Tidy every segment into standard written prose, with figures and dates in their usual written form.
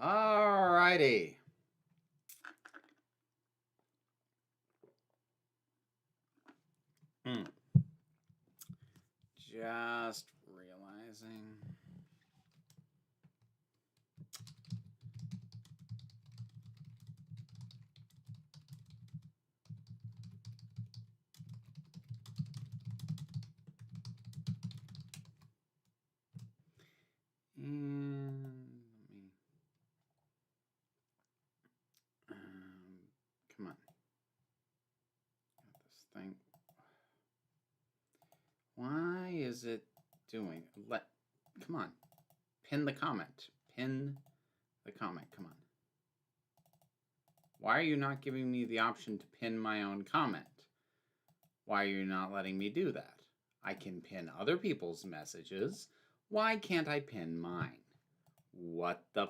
Alrighty. Just realizing. Come on. This thing. Why is it doing? Come on. Pin the comment. Pin the comment. Come on. Why are you not giving me the option to pin my own comment? Why are you not letting me do that? I can pin other people's messages. Why can't I pin mine? What the...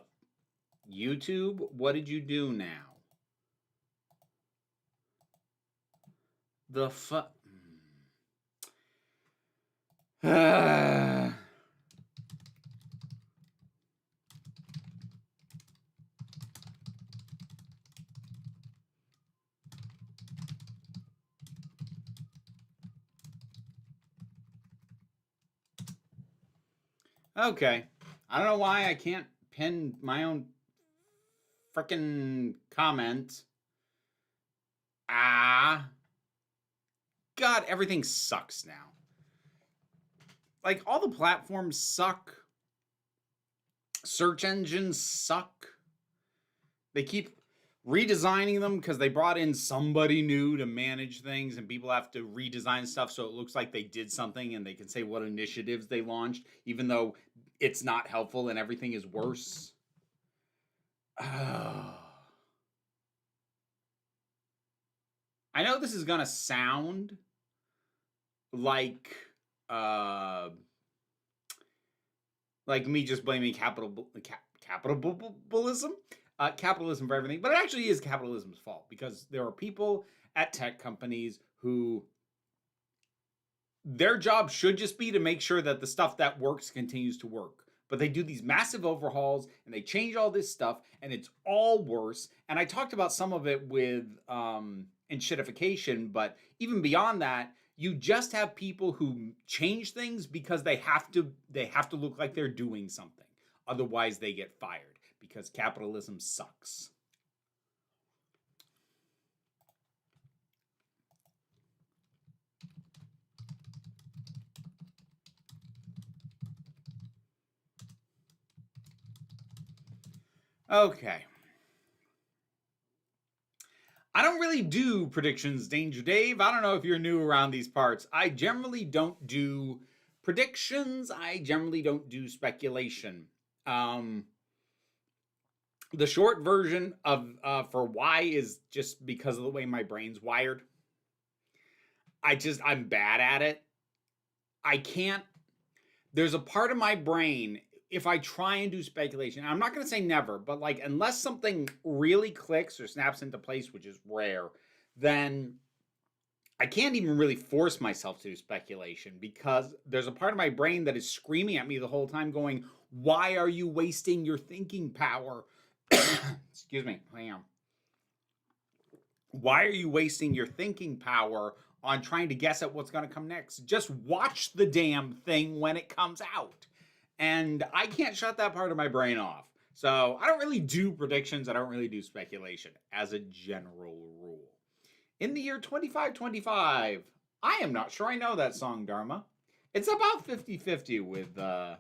YouTube, what did you do now? The Okay. I don't know why I can't pin my own frickin' comment. God, everything sucks now. Like, all the platforms suck. Search engines suck. They keep redesigning them because they brought in somebody new to manage things, and people have to redesign stuff so it looks like they did something and they can say what initiatives they launched, even though it's not helpful and everything is worse. I know this is going to sound like me just blaming capitalism for everything, but it actually is capitalism's fault, because there are people at tech companies who their job should just be to make sure that the stuff that works continues to work. But they do these massive overhauls and they change all this stuff and it's all worse. And I talked about some of it with enshittification, but even beyond that, you just have people who change things because they have to look like they're doing something. Otherwise, they get fired because capitalism sucks. Okay. I don't really do predictions, Danger Dave. I don't know if you're new around these parts. I generally don't do predictions. I generally don't do speculation. The short version of for why is just because of the way my brain's wired. I'm bad at it. I can't. There's a part of my brain, if I try and do speculation, I'm not going to say never, but like, unless something really clicks or snaps into place, which is rare, then I can't even really force myself to do speculation, because there's a part of my brain that is screaming at me the whole time going, why are you wasting your thinking power? Excuse me. Why are you wasting your thinking power on trying to guess at what's going to come next? Just watch the damn thing when it comes out. And I can't shut that part of my brain off. So I don't really do predictions. I don't really do speculation as a general rule. In the year 2525, I am not sure I know that song, Dharma. It's about 50-50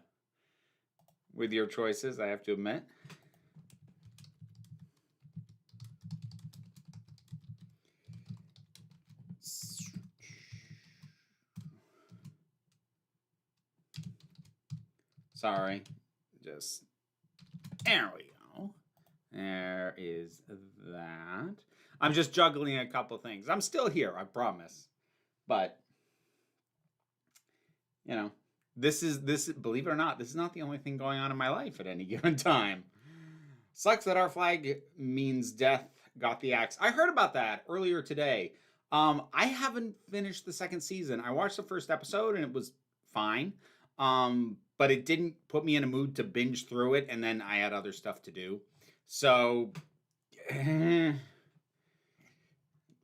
with your choices, I have to admit. Sorry. There we go. There is that. I'm just juggling a couple things. I'm still here, I promise. But, you know, believe it or not, this is not the only thing going on in my life at any given time. Sucks that our flag means death got the axe. I heard about that earlier today. I haven't finished the second season. I watched the first episode and it was fine. But it didn't put me in a mood to binge through it, and then I had other stuff to do. So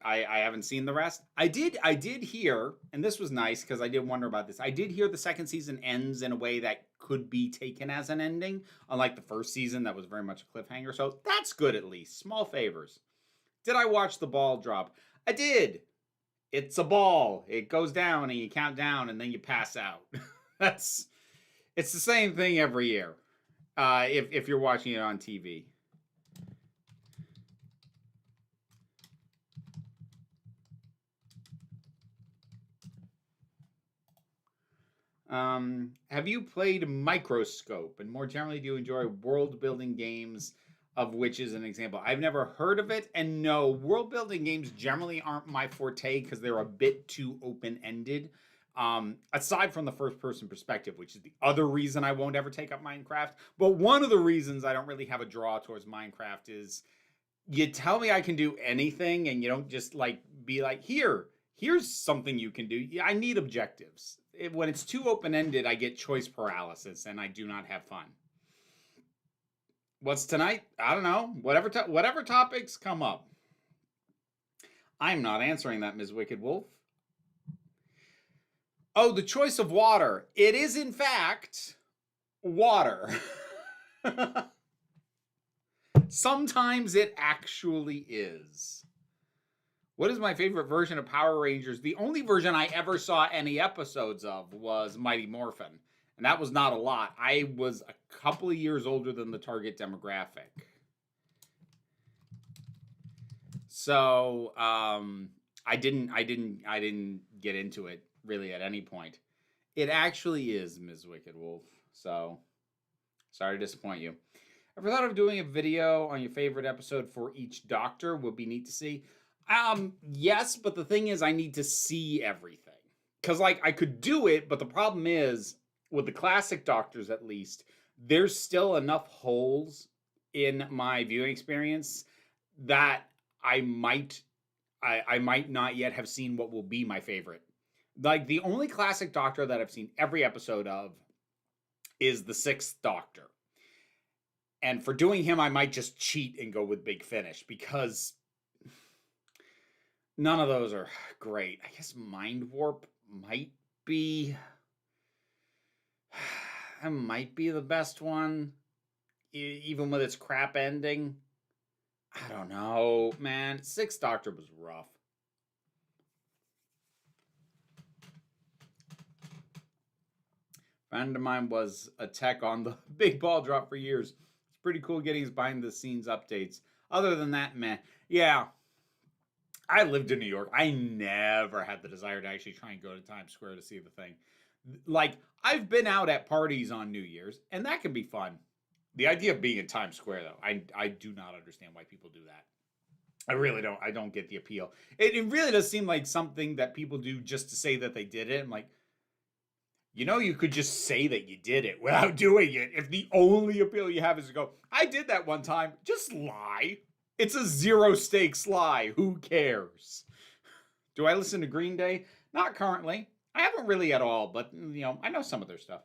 I haven't seen the rest. I did hear, and this was nice because I did wonder about this. I did hear the second season ends in a way that could be taken as an ending, unlike the first season that was very much a cliffhanger. So that's good at least. Small favors. Did I watch the ball drop? I did. It's a ball. It goes down and you count down and then you pass out. It's the same thing every year. If you're watching it on TV. Have you played Microscope? And more generally, do you enjoy world building games, of which is an example? I've never heard of it. And no, world building games generally aren't my forte because they're a bit too open ended. Aside from the first person perspective, which is the other reason I won't ever take up Minecraft. But one of the reasons I don't really have a draw towards Minecraft is you tell me I can do anything and you don't just like be like, here's something you can do. Yeah, I need objectives. When it's too open-ended, I get choice paralysis and I do not have fun. What's tonight? I don't know. Whatever topics come up. I'm not answering that, Ms. Wicked Wolf. Oh, the choice of water. It is, in fact, water. Sometimes it actually is. What is my favorite version of Power Rangers? The only version I ever saw any episodes of was Mighty Morphin. And that was not a lot. I was a couple of years older than the target demographic. So I didn't get into it really at any point. It actually is, Ms. Wicked Wolf. So sorry to disappoint you. Ever thought of doing a video on your favorite episode for each Doctor? Would be neat to see. Yes, but the thing is I need to see everything. Cause like I could do it, but the problem is with the classic Doctors at least, there's still enough holes in my viewing experience that I might not yet have seen what will be my favorite. Like the only classic Doctor that I've seen every episode of is the 6th Doctor. And for doing him, I might just cheat and go with Big Finish because none of those are great. I guess Mind Warp might be that might be the best one, even with its crap ending. I don't know, man. 6th Doctor was rough. A friend of mine was a tech on the big ball drop for years. It's pretty cool getting his behind the scenes updates. Other than that, man, yeah. I lived in New York. I never had the desire to actually try and go to Times Square to see the thing. Like, I've been out at parties on New Year's, and that can be fun. The idea of being in Times Square, though, I do not understand why people do that. I really don't. I don't get the appeal. It really does seem like something that people do just to say that they did it. I'm like, you could just say that you did it without doing it. If the only appeal you have is to go, I did that one time, just lie. It's a zero stakes lie. Who cares? Do I listen to Green Day? Not currently. I haven't really at all, but I know some of their stuff.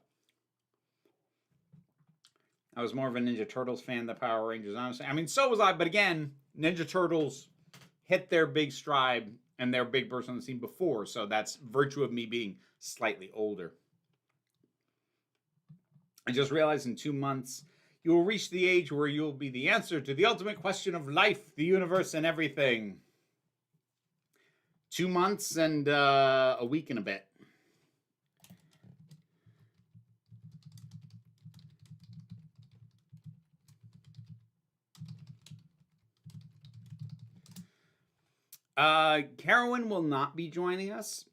I was more of a Ninja Turtles fan than Power Rangers, honestly. I mean, so was I, but again, Ninja Turtles hit their big stride and their big burst on the scene before, so that's virtue of me being slightly older. I just realized in 2 months, you will reach the age where you will be the answer to the ultimate question of life, the universe, and everything. 2 months and a week and a bit. Carolyn will not be joining us.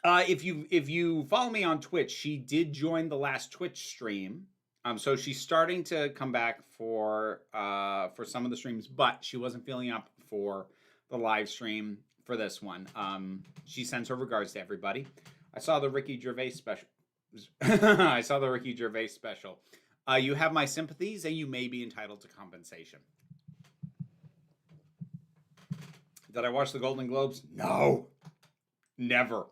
If you follow me on Twitch, she did join the last Twitch stream. So she's starting to come back for some of the streams, but she wasn't feeling up for the live stream for this one. She sends her regards to everybody. I saw the Ricky Gervais special. I saw the Ricky Gervais special. You have my sympathies, and you may be entitled to compensation. Did I watch the Golden Globes? No. Never.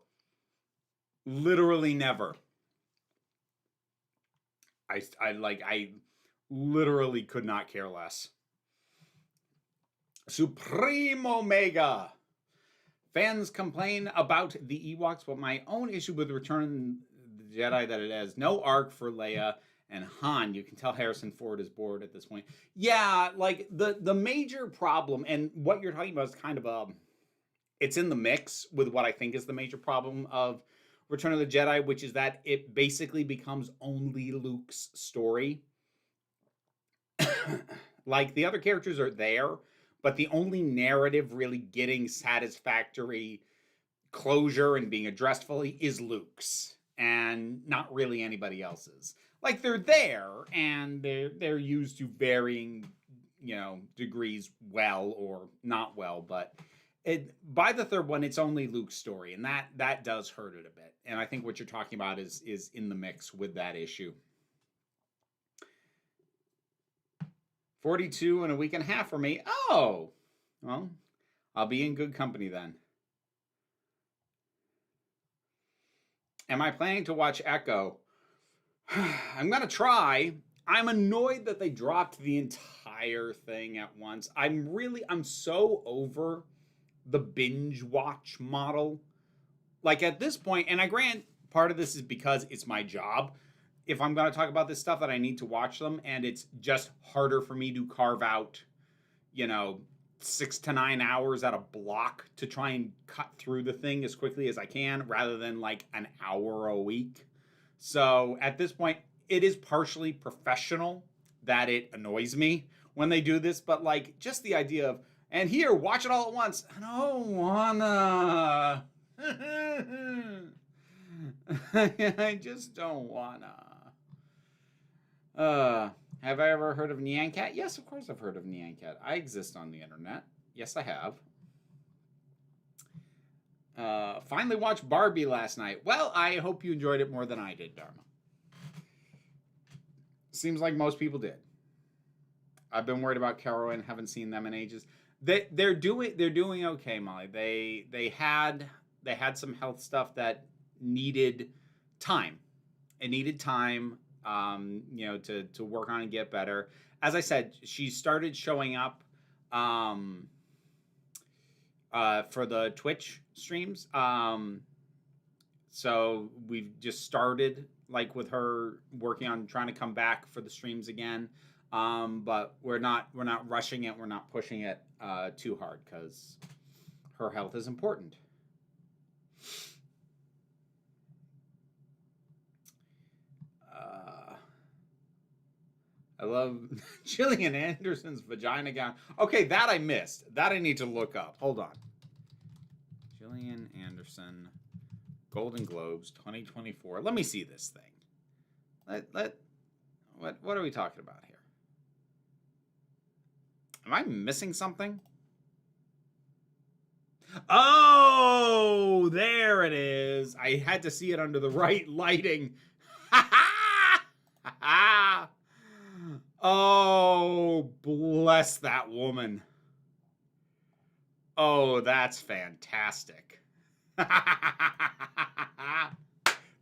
Literally never. I literally could not care less. Supreme Omega. Fans complain about the Ewoks, but my own issue with Return of the Jedi that it has no arc for Leia and Han. You can tell Harrison Ford is bored at this point. Yeah, like the major problem, and what you're talking about is kind of it's in the mix with what I think is the major problem of Return of the Jedi, which is that it basically becomes only Luke's story. Like the other characters are there, but the only narrative really getting satisfactory closure and being addressed fully is Luke's, and not really anybody else's. Like they're there, and they're used to varying, degrees, well or not well. But by the third one, it's only Luke's story, and that does hurt it a bit. And I think what you're talking about is in the mix with that issue. 42 in a week and a half for me. Oh, well, I'll be in good company then. Am I planning to watch Echo? I'm going to try. I'm annoyed that they dropped the entire thing at once. I'm so over the binge watch model. Like at this point, and I grant part of this is because it's my job. If I'm going to talk about this stuff that I need to watch them, and it's just harder for me to carve out, 6 to 9 hours at a block to try and cut through the thing as quickly as I can, rather than like an hour a week. So at this point, it is partially professional that it annoys me when they do this, but like just the idea of, and here, watch it all at once. I don't wanna. I just don't wanna. Have I ever heard of Nyan Cat? Yes, of course I've heard of Nyan Cat. I exist on the internet. Yes, I have. Finally watched Barbie last night. Well, I hope you enjoyed it more than I did, Dharma. Seems like most people did. I've been worried about Carol and haven't seen them in ages. They're doing okay, Molly. They had some health stuff that needed time. It needed time, to work on and get better. As I said, she started showing up for the Twitch streams. So we've just started like with her working on trying to come back for the streams again. But we're not rushing it. We're not pushing it too hard because her health is important. I love Gillian Anderson's vagina gown. Okay, that I missed. That I need to look up. Hold on. Gillian Anderson, Golden Globes 2024. Let me see this thing. What are we talking about here? Am I missing something? Oh, there it is. I had to see it under the right lighting. Oh, bless that woman. Oh, that's fantastic.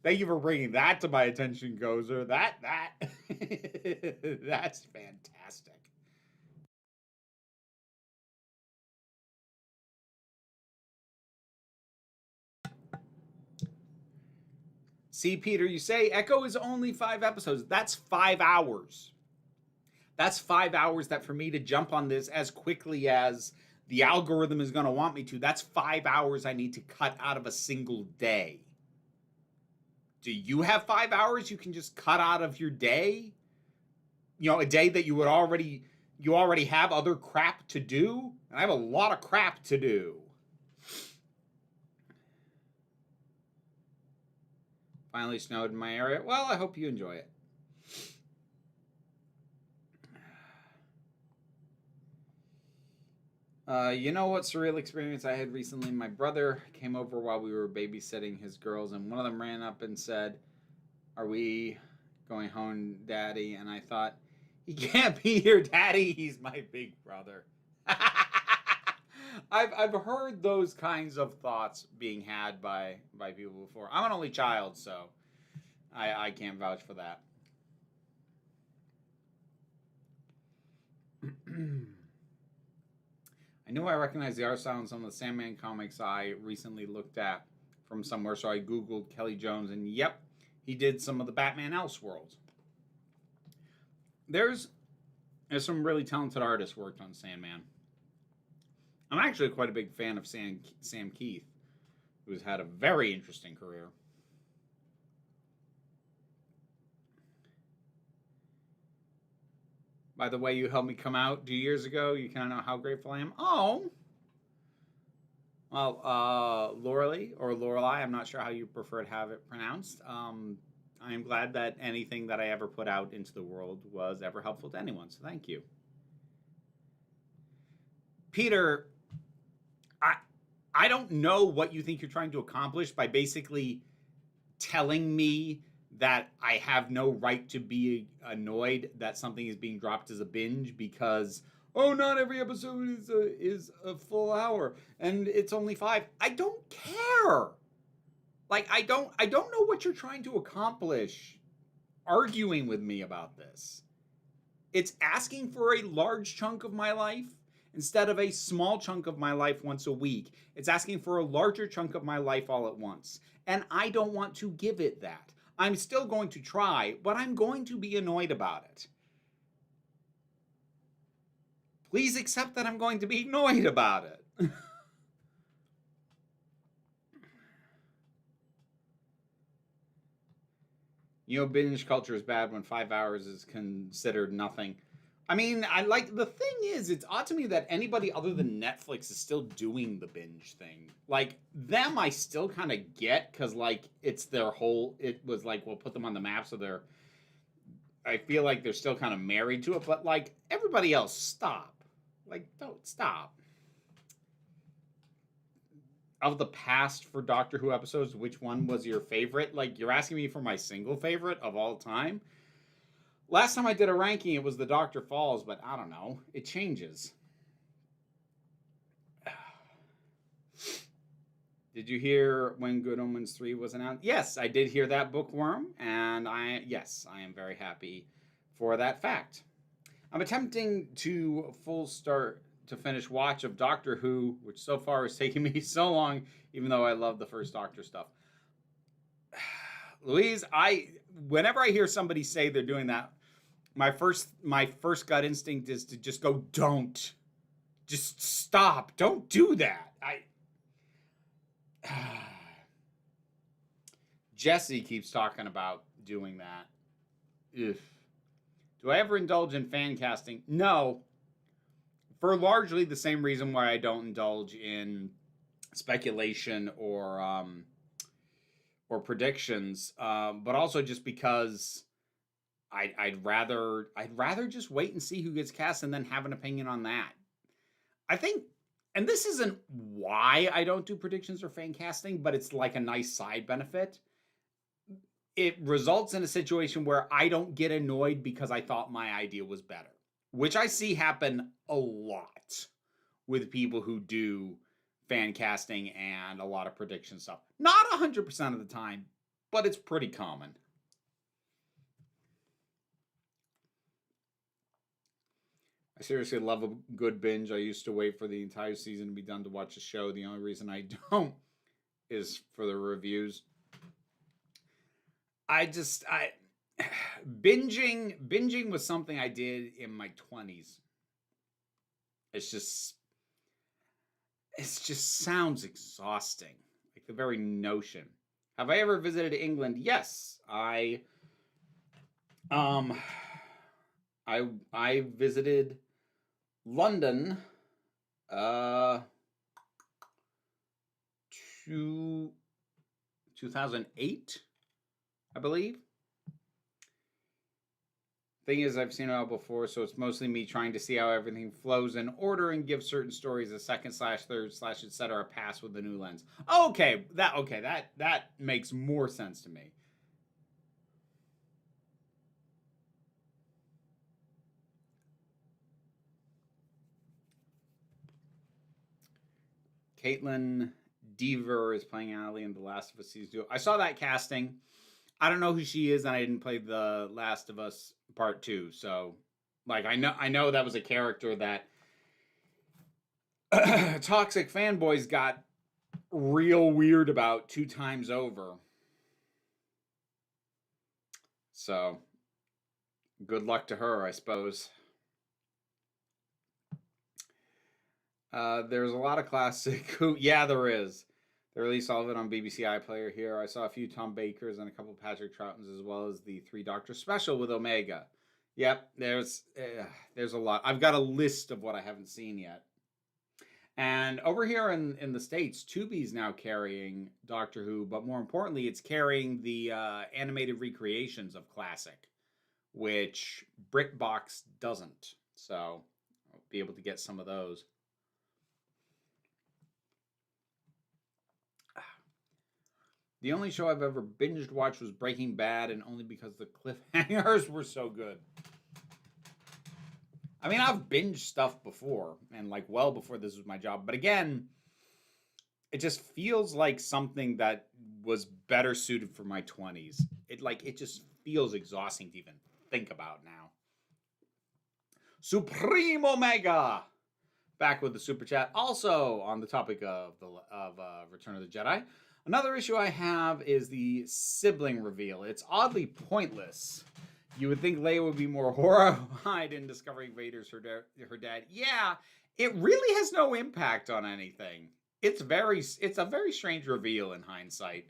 Thank you for bringing that to my attention, Gozer. That's fantastic. See, Peter, you say Echo is only 5 episodes. That's 5 hours. That's 5 hours that for me to jump on this as quickly as the algorithm is going to want me to, that's 5 hours I need to cut out of a single day. Do you have 5 hours you can just cut out of your day? A day that you already have other crap to do? And I have a lot of crap to do. Finally snowed in my area. Well, I hope you enjoy it. You know what surreal experience I had recently? My brother came over while we were babysitting his girls, and one of them ran up and said, "Are we going home, Daddy?" And I thought, he can't be your daddy. He's my big brother. I've heard those kinds of thoughts being had by people before. I'm an only child, so I can't vouch for that. I knew I recognized the art style in some of the Sandman comics I recently looked at from somewhere, so I googled Kelly Jones, and yep, he did some of the Batman Elseworlds. There's some really talented artists worked on Sandman. I'm actually quite a big fan of Sam Keith, who's had a very interesting career. By the way, you helped me come out 2 years ago. You kind of know how grateful I am. Oh, well, Lorelei or Lorelei, I'm not sure how you prefer to have it pronounced. I am glad that anything that I ever put out into the world was ever helpful to anyone, so thank you. Peter, I don't know what you think you're trying to accomplish by basically telling me that I have no right to be annoyed that something is being dropped as a binge because, oh, not every episode is a full hour and it's only 5. I don't care. Like, I don't know what you're trying to accomplish arguing with me about this. It's asking for a large chunk of my life instead of a small chunk of my life once a week. It's asking for a larger chunk of my life all at once. And I don't want to give it that. I'm still going to try, but I'm going to be annoyed about it. Please accept that I'm going to be annoyed about it. You know, binge culture is bad when 5 hours is considered nothing. I mean, the thing is, it's odd to me that anybody other than Netflix is still doing the binge thing. Like, them I still kind of get, because, like, it's their whole, it was like, we'll put them on the map, so they're, I feel like they're still kind of married to it, but, like, everybody else, stop. Like, don't, stop. Of the past for Doctor Who episodes, which one was your favorite? Like, you're asking me for my single favorite of all time? Last time I did a ranking, it was the Doctor Falls, but I don't know. It changes. Did you hear when Good Omens 3 was announced? Yes, I did hear that, Bookworm, and I am very happy for that fact. I'm attempting to finish watch of Doctor Who, which so far is taking me so long, even though I love the first Doctor stuff. Louise, whenever I hear somebody say they're doing that, my first gut instinct is to just go, don't. Just stop. Don't do that. Jesse keeps talking about doing that. Ugh. Do I ever indulge in fan casting? No. For largely the same reason why I don't indulge in speculation or predictions, but also just because I'd rather just wait and see who gets cast and then have an opinion on that. I think, and this isn't why I don't do predictions or fan casting, but it's like a nice side benefit. It results in a situation where I don't get annoyed because I thought my idea was better, which I see happen a lot with people who do fan casting and a lot of prediction stuff. Not 100% of the time, but it's pretty common. I seriously love a good binge. I used to wait for the entire season to be done to watch a show. The only reason I don't is for the reviews. Binging was something I did in my 20s. It just sounds exhausting. Like the very notion. Have I ever visited England? Yes. I visited London 2008, I believe. Thing is, I've seen it all before, so it's mostly me trying to see how everything flows in order and give certain stories a second / third / etc. pass with the new lens. Okay, that makes more sense to me. Caitlin Deaver is playing Allie in The Last of Us Season 2. I saw that casting. I don't know who she is, and I didn't play The Last of Us Part 2, so Like I know that was a character that toxic fanboys got real weird about 2 times over. So, good luck to her, I suppose. There's a lot of classic. Yeah, there is. They released all of it on BBC iPlayer here. I saw a few Tom Bakers and a couple of Patrick Troutons, as well as the Three Doctor special with Omega. Yep, there's a lot. I've got a list of what I haven't seen yet. And over here in the States, Tubi's now carrying Doctor Who, but more importantly, it's carrying the animated recreations of classic, which BritBox doesn't. So I'll be able to get some of those. The only show I've ever binged watched was Breaking Bad, and only because the cliffhangers were so good. I mean, I've binged stuff before, and like well before this was my job. But again, it just feels like something that was better suited for my 20s. It just feels exhausting to even think about now. Supreme Omega, back with the super chat. Also on the topic of Return of the Jedi. Another issue I have is the sibling reveal. It's oddly pointless. You would think Leia would be more horrified in discovering Vader's her dad. Yeah, it really has no impact on anything. It's a very strange reveal in hindsight.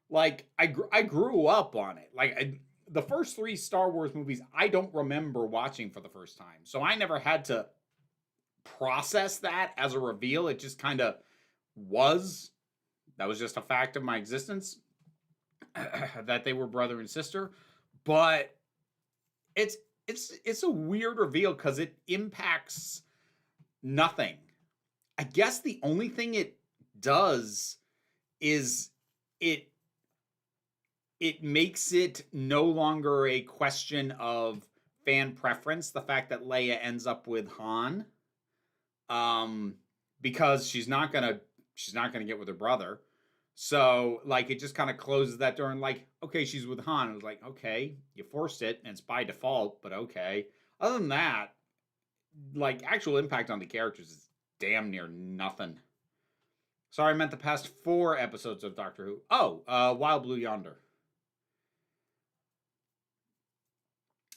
Like I grew up on it. Like the first 3 Star Wars movies I don't remember watching for the first time. So I never had to process that as a reveal. It just kind of was. That was just a fact of my existence, that they were brother and sister. But it's a weird reveal because it impacts nothing. I guess the only thing it does is it makes it no longer a question of fan preference. The fact that Leia ends up with Han, because she's not gonna get with her brother. So, like, it just kind of closes that door and, like, okay, she's with Han. It was like, okay, you forced it, and it's by default, but okay. Other than that, like, actual impact on the characters is damn near nothing. Sorry, I meant the past 4 episodes of Doctor Who. Oh, Wild Blue Yonder.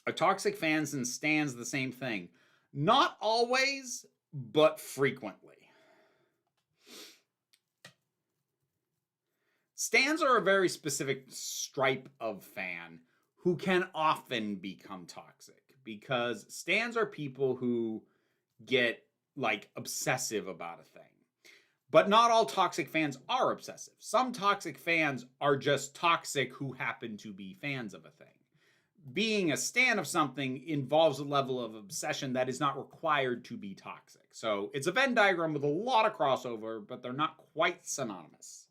Are toxic fans and stans the same thing? Not always, but frequently. Stans are a very specific stripe of fan who can often become toxic, because stans are people who get like obsessive about a thing. But not all toxic fans are obsessive. Some toxic fans are just toxic who happen to be fans of a thing. Being a stan of something involves a level of obsession that is not required to be toxic. So it's a Venn diagram with a lot of crossover, but they're not quite synonymous.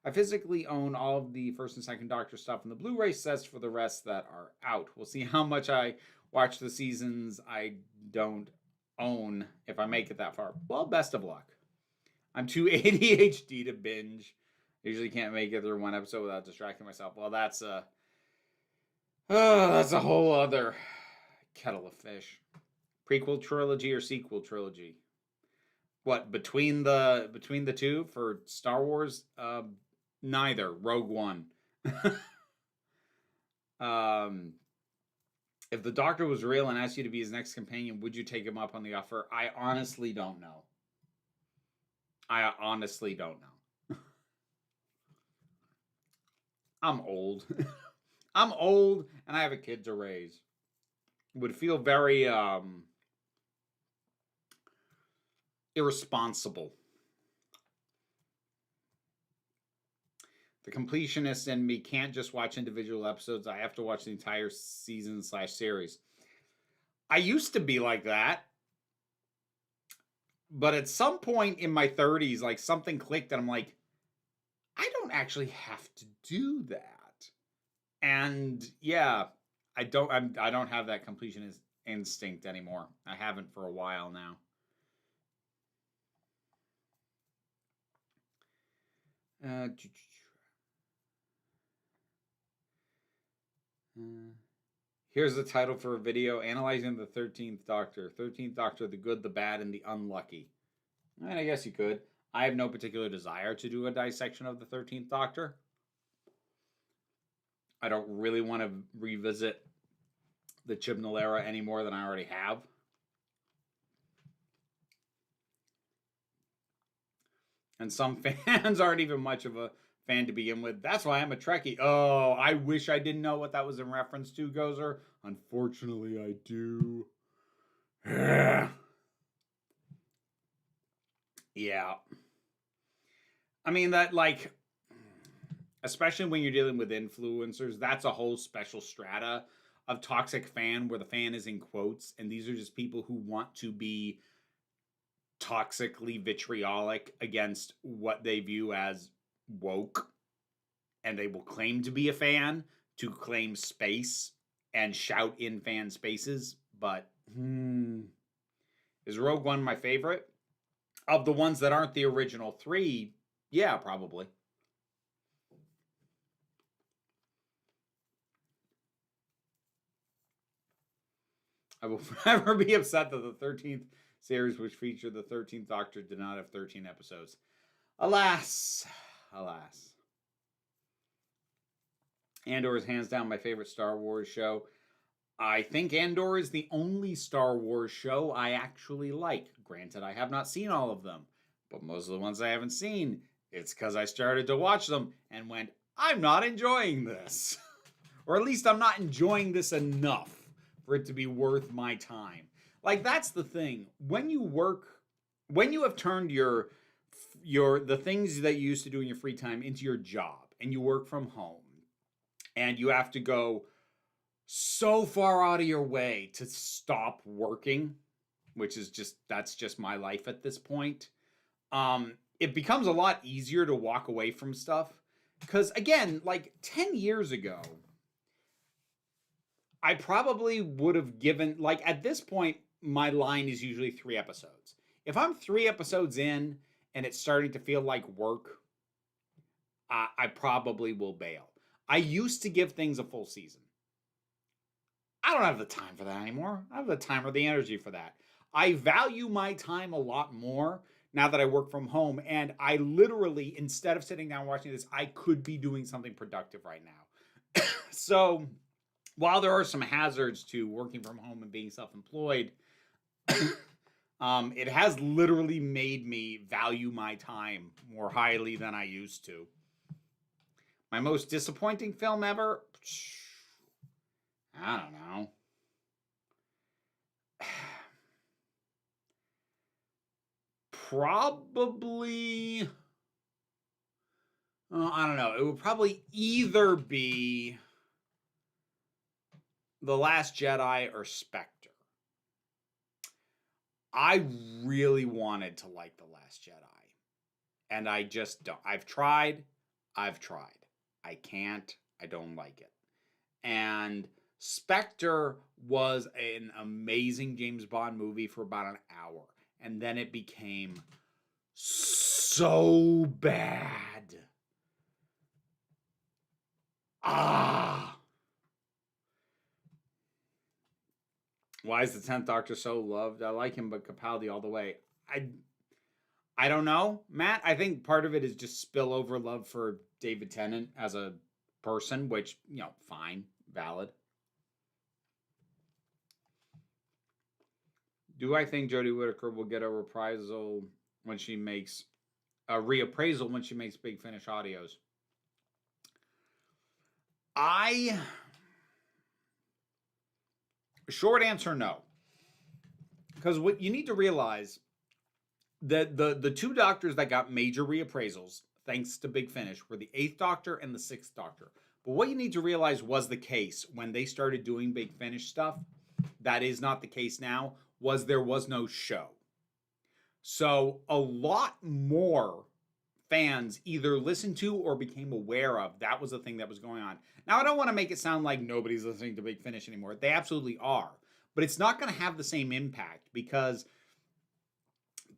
I physically own all of the first and second Doctor stuff in the Blu-ray sets for the rest that are out. We'll see how much I watch the seasons I don't own if I make it that far. Well, best of luck. I'm too ADHD to binge. I usually can't make it through one episode without distracting myself. Well, that's a whole other kettle of fish. Prequel trilogy or sequel trilogy? What, between the two for Star Wars? Neither. Rogue One. If the Doctor was real and asked you to be his next companion, would you take him up on the offer? I honestly don't know. I'm old. I'm old and I have a kid to raise. Would feel very irresponsible. The completionist in me can't just watch individual episodes. I have to watch the entire season/series. I used to be like that. But at some point in my 30s, like, something clicked and I'm like, I don't actually have to do that. And yeah, I don't have that completionist instinct anymore. I haven't for a while now. Here's the title for a video analyzing the 13th Doctor. 13th Doctor, the good, the bad, and the unlucky. And I guess you could. I have no particular desire to do a dissection of the 13th Doctor. I don't really want to revisit the Chibnall era any more than I already have. And some fans aren't even much of a fan to begin with. That's why I'm a Trekkie. Oh, I wish I didn't know what that was in reference to, Gozer. Unfortunately, I do. Yeah. I mean, that, like, especially when you're dealing with influencers, that's a whole special strata of toxic fan where the fan is in quotes, and these are just people who want to be toxically vitriolic against what they view as woke, and they will claim to be a fan to claim space and shout in fan spaces. But is Rogue One my favorite? Of the ones that aren't the original 3, yeah, probably. I will forever be upset that the 13th series, which featured the 13th Doctor, did not have 13 episodes. Alas. Alas. Andor is hands down my favorite Star Wars show. I think Andor is the only Star Wars show I actually like. Granted, I have not seen all of them, but most of the ones I haven't seen, it's because I started to watch them and went, I'm not enjoying this. Or at least I'm not enjoying this enough for it to be worth my time. Like, that's the thing. When you have turned the things that you used to do in your free time into your job, and you work from home, and you have to go so far out of your way to stop working, that's just my life at this point. It becomes a lot easier to walk away from stuff. Because, again, like 10 years ago, I probably would have given, like, at this point, my line is usually 3 episodes. If I'm 3 episodes in and it's starting to feel like work, I probably will bail. I used to give things a full season. I don't have the time for that anymore. I have the time or the energy for that. I value my time a lot more now that I work from home. And I literally, instead of sitting down watching this, I could be doing something productive right now. So while there are some hazards to working from home and being self-employed, it has literally made me value my time more highly than I used to. My most disappointing film ever? I don't know. Probably, I don't know. It would probably either be The Last Jedi or Spectre. I really wanted to like The Last Jedi, and I just don't. I've tried. I can't. I don't like it. And Spectre was an amazing James Bond movie for about an hour. And then it became so bad. Why is the 10th Doctor so loved? I like him, but Capaldi all the way. I don't know, Matt. I think part of it is just spillover love for David Tennant as a person, which, fine, valid. Do I think Jodie Whittaker will get a reappraisal when she makes Big Finish audios? Short answer, no. Because what you need to realize that the 2 doctors that got major reappraisals, thanks to Big Finish, were the 8th Doctor and the 6th Doctor. But what you need to realize was the case when they started doing Big Finish stuff, that is not the case now, there was no show. So a lot more fans either listened to or became aware of that was the thing that was going on. Now, I don't want to make it sound like nobody's listening to Big Finish anymore. They absolutely are. But it's not going to have the same impact because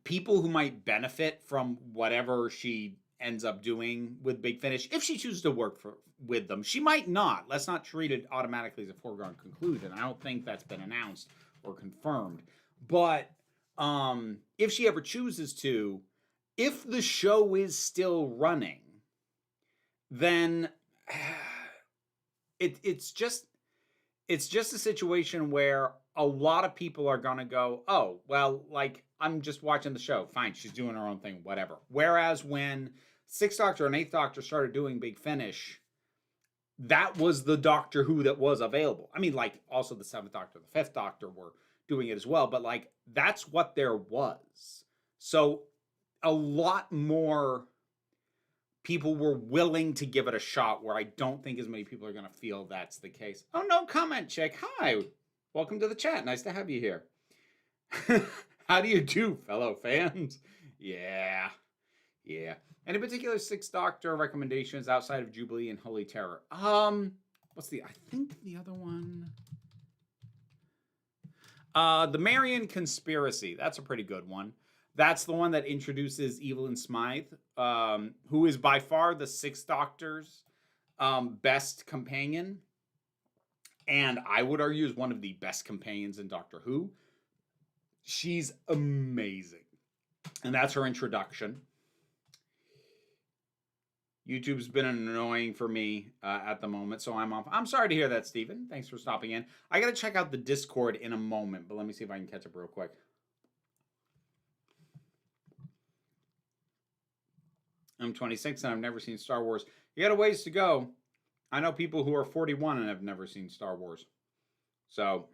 people who might benefit from whatever she ends up doing with Big Finish, if she chooses to work with them. She might not. Let's not treat it automatically as a foregone conclusion. I don't think that's been announced or confirmed. But if she ever chooses to, if the show is still running, then it's just a situation where a lot of people are going to go, oh, well, like, I'm just watching the show. Fine, she's doing her own thing, whatever. Whereas when 6th Doctor and 8th Doctor started doing Big Finish, that was the Doctor Who that was available. I mean, like, also the 7th Doctor, the 5th Doctor were doing it as well, but, like, that's what there was. So a lot more people were willing to give it a shot, where I don't think as many people are going to feel that's the case. Oh, no comment, chick. Hi. Welcome to the chat. Nice to have you here. How do you do, fellow fans? Yeah. Any particular 6th Doctor recommendations outside of Jubilee and Holy Terror? What's I think the other one. The Marian Conspiracy. That's a pretty good one. That's the one that introduces Evelyn Smythe, who is by far the 6th Doctor's best companion. And I would argue is one of the best companions in Doctor Who. She's amazing. And that's her introduction. YouTube's been annoying for me at the moment, so I'm off. I'm sorry to hear that, Stephen. Thanks for stopping in. I got to check out the Discord in a moment, but let me see if I can catch up real quick. I'm 26 and I've never seen Star Wars. You got a ways to go. I know people who are 41 and have never seen Star Wars. So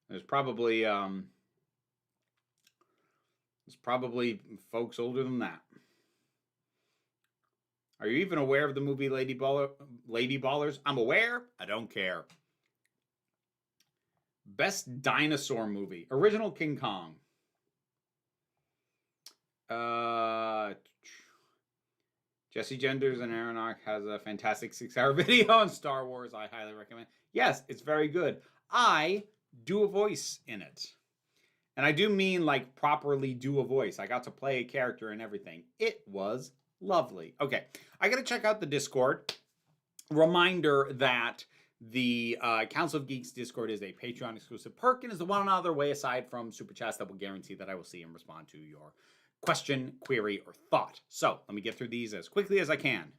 there's probably folks older than that. Are you even aware of the movie Lady Ballers? I'm aware. I don't care. Best dinosaur movie. Original King Kong. Jesse Genders and Aronach has a fantastic 6-hour video on Star Wars. I highly recommend. Yes, it's very good. I do a voice in it. And I do mean like properly do a voice. I got to play a character and everything. It was lovely. Okay, I got to check out the Discord. Reminder that the Council of Geeks Discord is a Patreon exclusive perk and is the one other way aside from Super Chats that will guarantee that I will see and respond to your question, query, or thought. So let me get through these as quickly as I can.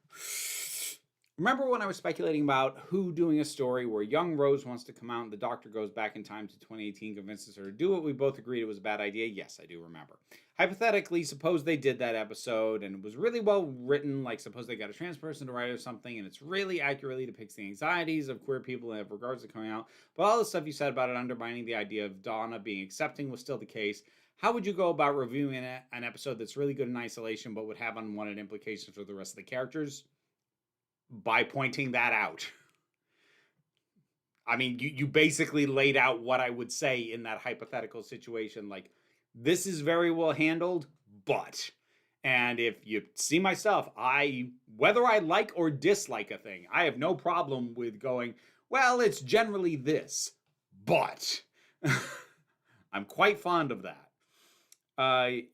Remember when I was speculating about Who doing a story where young Rose wants to come out and the Doctor goes back in time to 2018, convinces her to do it? We both agreed it was a bad idea. Yes, I do remember. Hypothetically, suppose they did that episode and it was really well written, like suppose they got a trans person to write or something and it's really accurately depicts the anxieties of queer people in regards to coming out, but all the stuff you said about it undermining the idea of Donna being accepting was still the case. How would you go about reviewing an episode that's really good in isolation but would have unwanted implications for the rest of the characters? By pointing that out. I mean, you basically laid out what I would say in that hypothetical situation. Like, this is very well handled, but... And if you see my stuff, whether I like or dislike a thing, I have no problem with going, well, it's generally this, but... I'm quite fond of that.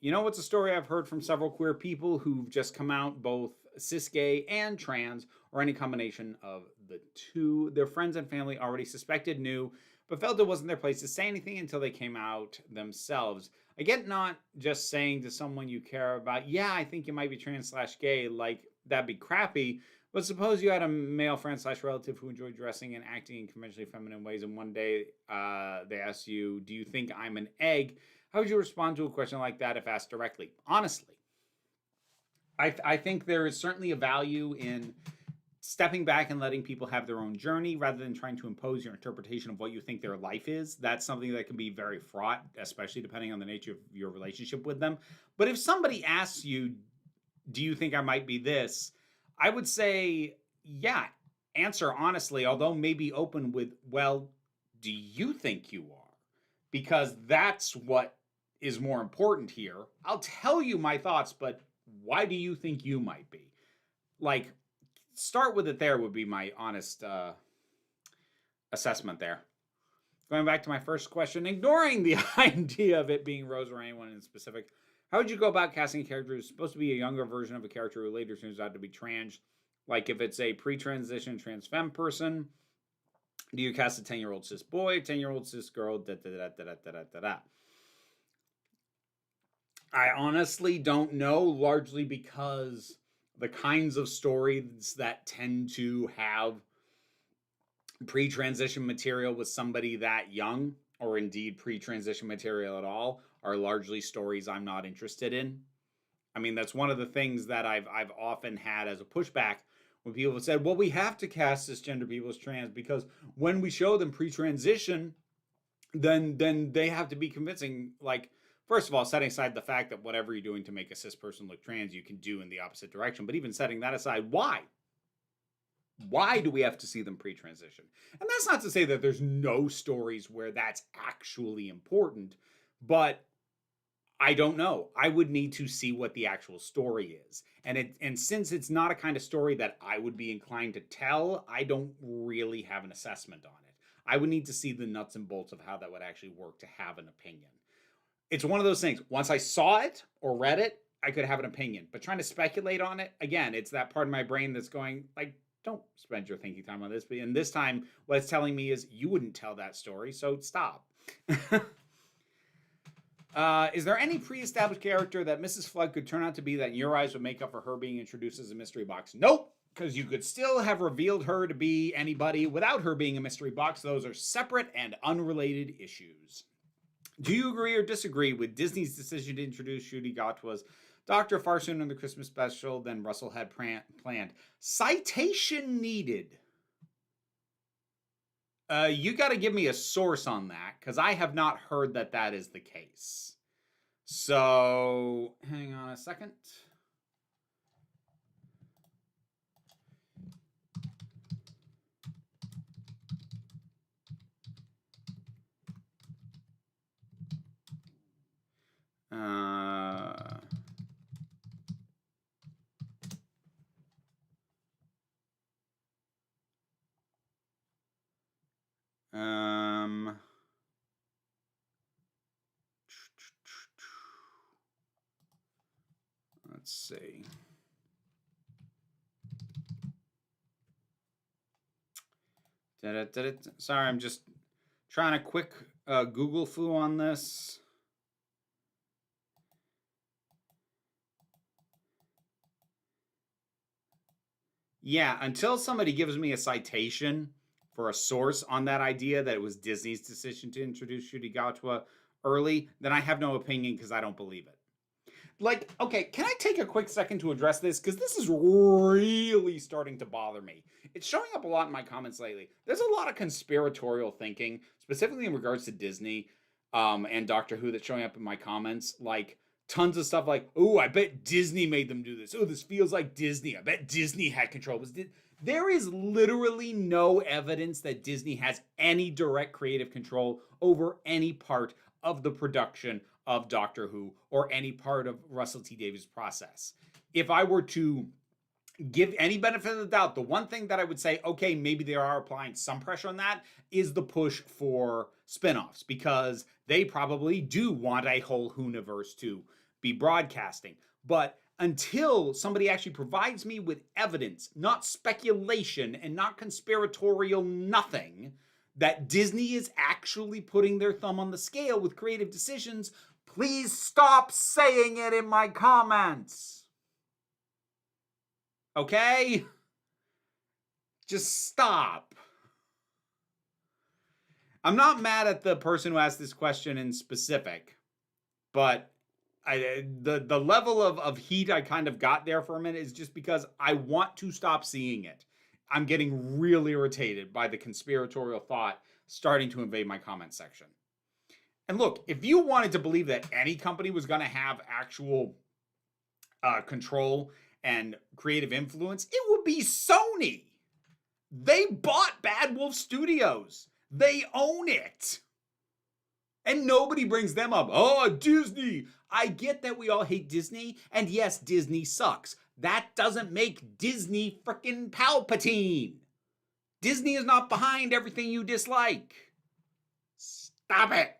You know what's a story I've heard from several queer people who've just come out both cis gay and trans, or any combination of the two. Their friends and family already suspected, knew, but felt it wasn't their place to say anything until they came out themselves. I get not just saying to someone you care about, yeah, I think you might be trans/gay, like that'd be crappy, but suppose you had a male friend/relative who enjoyed dressing and acting in conventionally feminine ways, and one day they ask you, do you think I'm an egg? How would you respond to a question like that if asked directly? Honestly, I think there is certainly a value in stepping back and letting people have their own journey rather than trying to impose your interpretation of what you think their life is. That's something that can be very fraught, especially depending on the nature of your relationship with them. But if somebody asks you, do you think I might be this? I would say, yeah, answer honestly, although maybe open with, well, do you think you are? Because that's what is more important here. I'll tell you my thoughts, but why do you think you might be? Like, start with it there would be my honest assessment there. Going back to my first question, ignoring the idea of it being Rose or anyone in specific, How would you go about casting a character who's supposed to be a younger version of a character who later turns out to be trans? Like if it's a pre-transition trans femme person, do you cast a 10-year-old cis boy, 10-year-old cis girl, da da da da da da da da? I honestly don't know, largely because the kinds of stories that tend to have pre-transition material with somebody that young, or indeed pre-transition material at all, are largely stories I'm not interested in. I mean, that's one of the things that I've often had as a pushback when people have said, well, we have to cast cisgender people as trans because when we show them pre-transition, then they have to be convincing. Like, first of all, setting aside the fact that whatever you're doing to make a cis person look trans, you can do in the opposite direction. But even setting that aside, why? Why do we have to see them pre-transition? And that's not to say that there's no stories where that's actually important, but I don't know. I would need to see what the actual story is. And since it's not a kind of story that I would be inclined to tell, I don't really have an assessment on it. I would need to see the nuts and bolts of how that would actually work to have an opinion. It's one of those things. Once I saw it or read it, I could have an opinion. But trying to speculate on it, again, it's that part of my brain that's going, like, don't spend your thinking time on this. But in this time, what it's telling me is you wouldn't tell that story, so stop. Is there any pre-established character that Mrs. Flood could turn out to be that in your eyes would make up for her being introduced as a mystery box? Nope, because you could still have revealed her to be anybody without her being a mystery box. Those are separate and unrelated issues. Do you agree or disagree with Disney's decision to introduce Ncuti Gatwa's Doctor far sooner in the Christmas special than Russell had planned? Citation needed. You got to give me a source on that, because I have not heard that that is the case. So, hang on a second. Let's see. Sorry, I'm just trying a quick Google foo on this. Yeah, until somebody gives me a citation for a source on that idea that it was Disney's decision to introduce Ncuti Gatwa early, then I have no opinion because I don't believe it. Like, okay, can I take a quick second to address this? Because this is really starting to bother me. It's showing up a lot in my comments lately. There's a lot of conspiratorial thinking, specifically in regards to Disney and Doctor Who, that's showing up in my comments. Like, tons of stuff like, oh, I bet Disney made them do this. Oh, this feels like Disney. I bet Disney had control. There is literally no evidence that Disney has any direct creative control over any part of the production of Doctor Who or any part of Russell T Davies' process. If I were to give any benefit of the doubt, the one thing that I would say, okay, maybe they are applying some pressure on that, is the push for spin-offs, because they probably do want a whole Whoniverse to be broadcasting. But until somebody actually provides me with evidence, not speculation and not conspiratorial nothing, that Disney is actually putting their thumb on the scale with creative decisions, please stop saying it in my comments. Okay? Just stop. I'm not mad at the person who asked this question in specific, but the level of heat I kind of got there for a minute is just because I want to stop seeing it. I'm getting really irritated by the conspiratorial thought starting to invade my comment section. And look, if you wanted to believe that any company was going to have actual control and creative influence, it would be Sony. They bought Bad Wolf Studios. They own it. And nobody brings them up. Oh, Disney. I get that we all hate Disney. And yes, Disney sucks. That doesn't make Disney frickin' Palpatine. Disney is not behind everything you dislike. Stop it.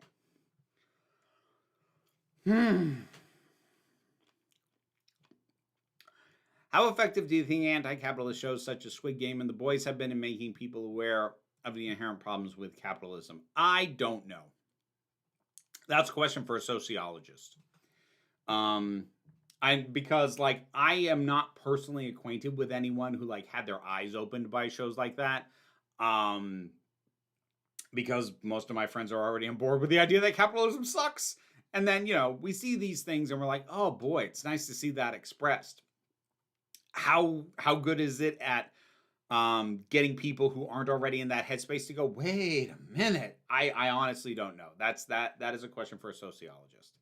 How effective do you think anti-capitalist shows such as Squid Game and The Boys have been in making people aware of the inherent problems with capitalism? I don't know. That's a question for a sociologist. Um, because like I am not personally acquainted with anyone who like had their eyes opened by shows like that. Um, because most of my friends are already on board with the idea that capitalism sucks. And then, we see these things and we're like, oh boy, it's nice to see that expressed. How good is it at getting people who aren't already in that headspace to go, wait a minute? I honestly don't know. That is a question for a sociologist.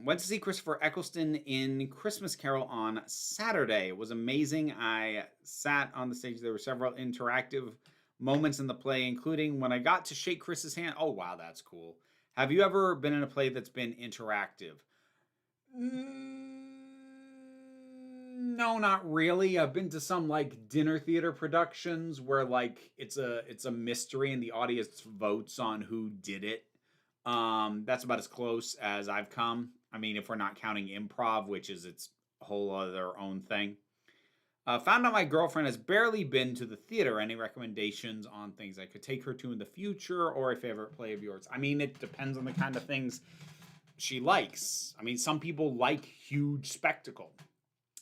Went to see Christopher Eccleston in Christmas Carol on Saturday. It was amazing. I sat on the stage. There were several interactive moments in the play, including when I got to shake Chris's hand. Oh, wow, that's cool. Have you ever been in a play that's been interactive? No, not really. I've been to some like dinner theater productions where like it's a mystery and the audience votes on who did it. That's about as close as I've come. I mean, if we're not counting improv, which is its whole other own thing. Found out my girlfriend has barely been to the theater. Any recommendations on things I could take her to in the future or a favorite play of yours? I mean, it depends on the kind of things she likes. I mean, some people like huge spectacle,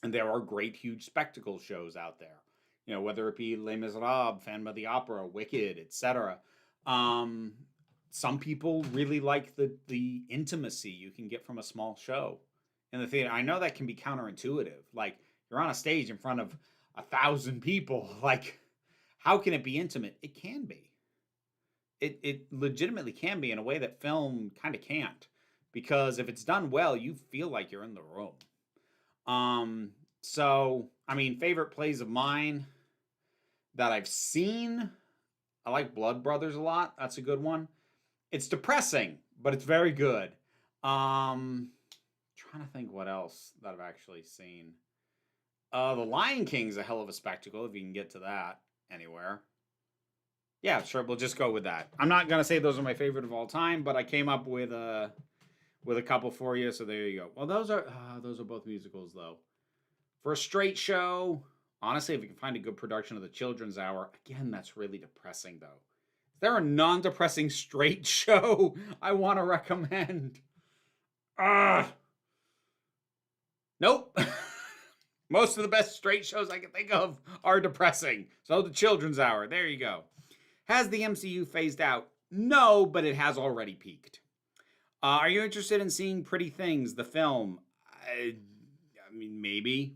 and there are great huge spectacle shows out there. Whether it be Les Miserables, Phantom of the Opera, Wicked, etc. Some people really like the intimacy you can get from a small show in the theater. I know that can be counterintuitive. Like, you're on a stage in front of 1,000 people. Like, how can it be intimate? It can be. It legitimately can be in a way that film kind of can't. Because if it's done well, you feel like you're in the room. So, I mean, favorite plays of mine that I've seen, I like Blood Brothers a lot. That's a good one. It's depressing, but it's very good. Trying to think what else that I've actually seen. The Lion King's a hell of a spectacle, if you can get to that anywhere. Yeah, sure, we'll just go with that. I'm not going to say those are my favorite of all time, but I came up with a couple for you, so there you go. Well, those are both musicals, though. For a straight show, honestly, if you can find a good production of The Children's Hour, again, that's really depressing, though. Is there a non-depressing straight show I want to recommend? Nope. Most of the best straight shows I can think of are depressing. So The Children's Hour, there you go. Has the MCU phased out? No, but it has already peaked. Are you interested in seeing Pretty Things, the film? I mean, maybe.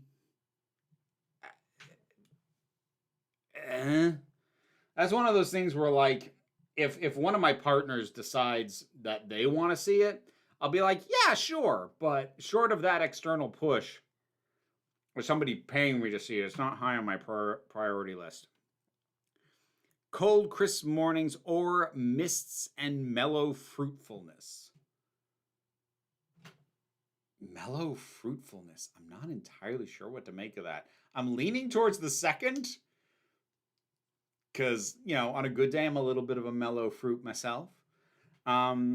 That's one of those things where, like, if one of my partners decides that they want to see it, I'll be like, yeah, sure. But short of that external push, or somebody paying me to see it, it's not high on my priority list. Cold, crisp mornings or mists and mellow fruitfulness? Mellow fruitfulness. I'm not entirely sure what to make of that. I'm leaning towards the second. Because, on a good day, I'm a little bit of a mellow fruit myself. Have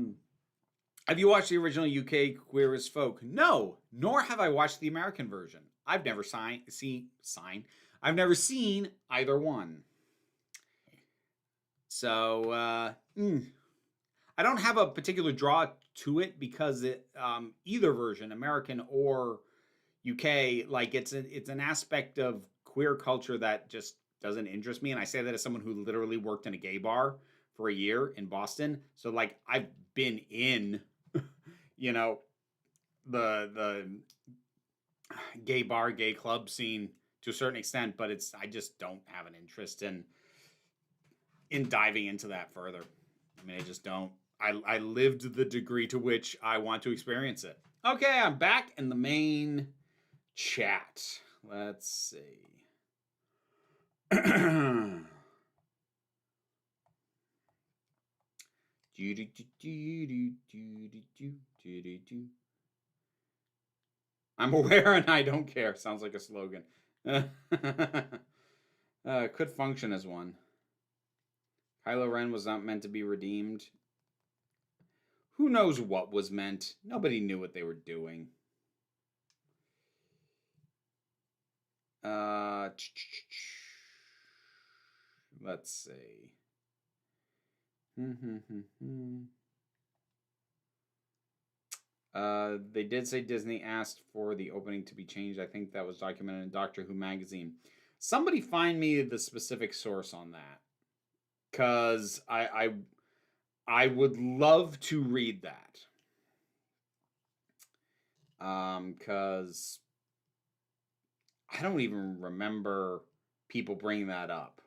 you watched the original UK Queer as Folk? No, nor have I watched the American version. I've never I've never seen either one. So, I don't have a particular draw to it because either version, American or UK, like it's an aspect of queer culture that just doesn't interest me. And I say that as someone who literally worked in a gay bar for a year in Boston. So like I've been in, the gay bar, gay club scene to a certain extent, but I just don't have an interest in diving into that further. I mean, I just don't. I lived the degree to which I want to experience it. Okay, I'm back in the main chat. Let's see. I'm aware and I don't care. Sounds like a slogan. Could function as one. Kylo Ren was not meant to be redeemed. Who knows what was meant? Nobody knew what they were doing. Let's see. They did say Disney asked for the opening to be changed. I think that was documented in Doctor Who magazine. Somebody find me the specific source on that, because I would love to read that. Because I don't even remember people bringing that up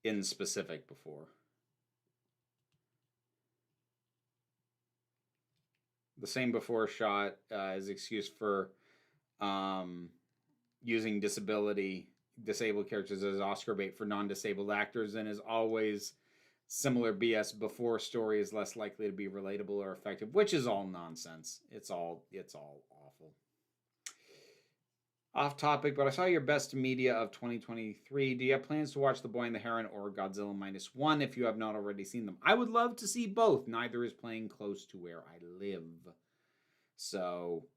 in specific before. The same before shot is excuse for using disabled characters as Oscar bait for non-disabled actors, and is always similar BS. Before story is less likely to be relatable or effective, which is all nonsense. It's all awful. Off topic, but I saw your best media of 2023. Do you have plans to watch The Boy and the Heron or Godzilla -1 if you have not already seen them? I would love to see both. Neither is playing close to where I live. So,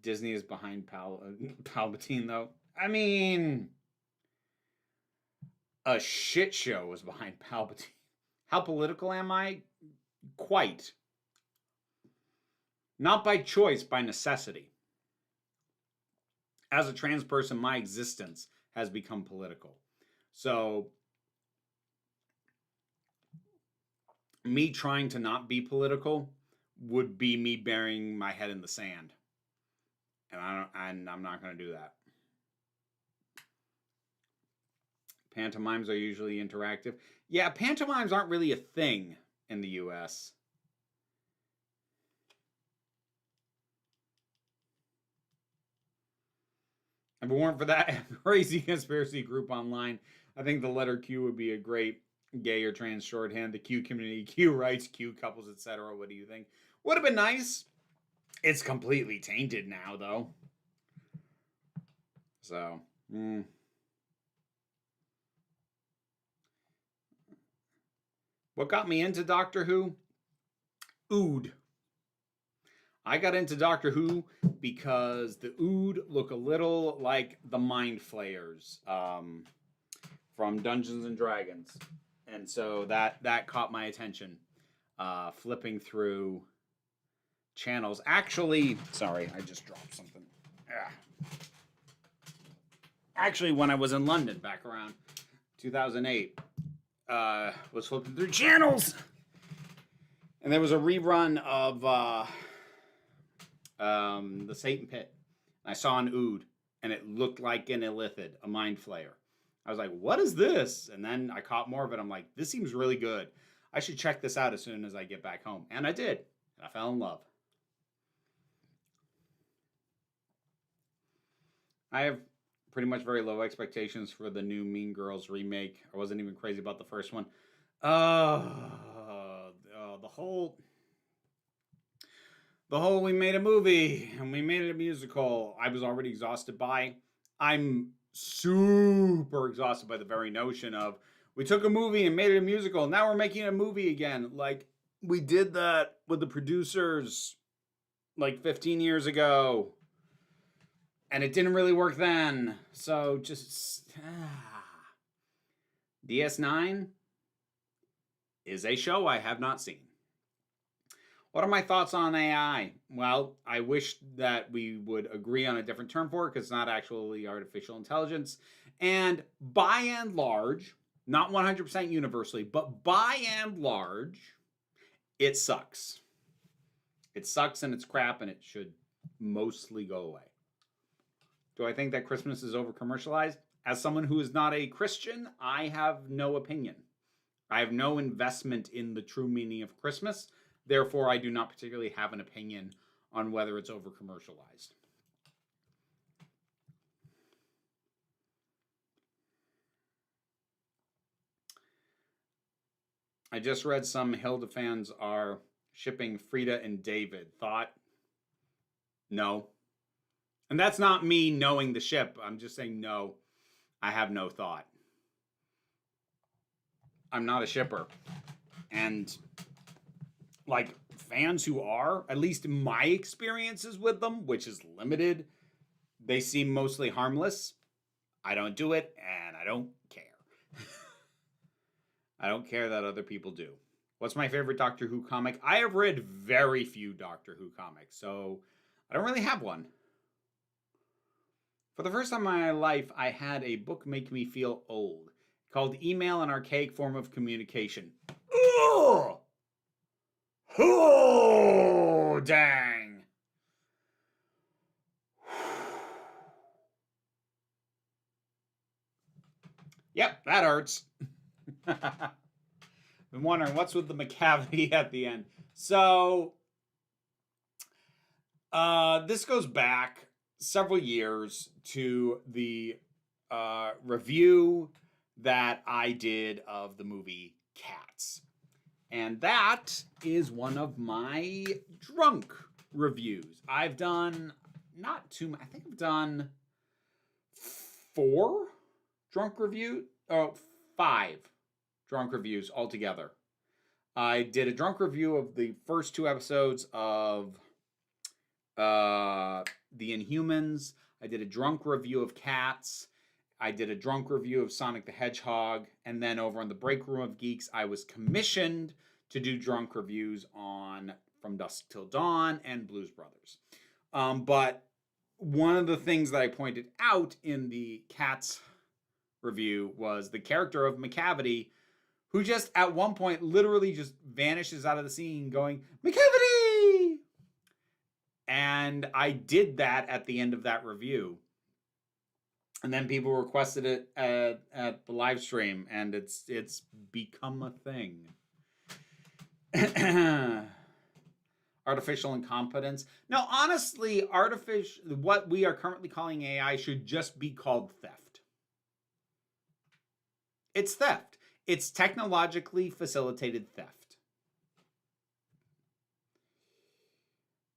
Disney is behind Palpatine, though. I mean, a shit show was behind Palpatine. How political am I? Quite. Not by choice, by necessity. As a trans person, my existence has become political. So, me trying to not be political would be me burying my head in the sand. And I'm not going to do that. Pantomimes are usually interactive. Yeah, pantomimes aren't really a thing in the US. If it weren't for that crazy conspiracy group online, I think the letter Q would be a great gay or trans shorthand. The Q community, Q rights, Q couples, etc. What do you think? Would have been nice. It's completely tainted now, though. So, What got me into Doctor Who? Ood. I got into Doctor Who because the Ood look a little like the Mind Flayers from Dungeons and Dragons. And so that caught my attention. Flipping through channels. Actually, sorry, I just dropped something. Actually, when I was in London back around 2008, was flipping through channels, and there was a rerun of the Satan Pit. And I saw an Ood, and it looked like an Illithid, a Mind Flayer. I was like, what is this? And then I caught more of it. I'm like, this seems really good. I should check this out as soon as I get back home. And I did. And I fell in love. I have pretty much very low expectations for the new Mean Girls remake. I wasn't even crazy about the first one. The whole we made a movie and we made it a musical, I was already exhausted by. I'm super exhausted by the very notion of we took a movie and made it a musical. Now we're making a movie again. Like, we did that with the producers like 15 years ago. And it didn't really work then. So just... DS9 is a show I have not seen. What are my thoughts on AI? Well, I wish that we would agree on a different term for it, because it's not actually artificial intelligence. And by and large, not 100% universally, but by and large, it sucks. It sucks and it's crap, and it should mostly go away. Do I think that Christmas is over-commercialized? As someone who is not a Christian, I have no opinion. I have no investment in the true meaning of Christmas. Therefore, I do not particularly have an opinion on whether it's over-commercialized. I just read some Hilda fans are shipping Frida and David. Thought? No. And that's not me knowing the ship. I'm just saying no. I have no thought. I'm not a shipper. And like fans who are, at least in my experiences with them, which is limited, they seem mostly harmless. I don't do it, and I don't care. I don't care that other people do. What's my favorite Doctor Who comic? I have read very few Doctor Who comics, so I don't really have one. For the first time in my life, I had a book make me feel old, called Email, an Archaic Form of Communication. Ugh! Oh, dang. Yep, that hurts. Been wondering what's with the McCavity at the end. So, this goes back several years to the review that I did of the movie Cats. And that is one of my drunk reviews. I've done not too much. I think I've done 4 drunk reviews. Oh, 5 drunk reviews altogether. I did a drunk review of the first 2 episodes of The Inhumans. I did a drunk review of Cats. I did a drunk review of Sonic the Hedgehog. And then over on the Break Room of Geeks, I was commissioned to do drunk reviews on From Dusk Till Dawn and Blues Brothers. But one of the things that I pointed out in the Cats review was the character of McCavity, who just at one point literally just vanishes out of the scene going, McCavity! And I did that at the end of that review. And then people requested it at the live stream, and it's become a thing. Artificial incompetence. No, honestly, what we are currently calling AI should just be called theft. It's theft. It's technologically facilitated theft.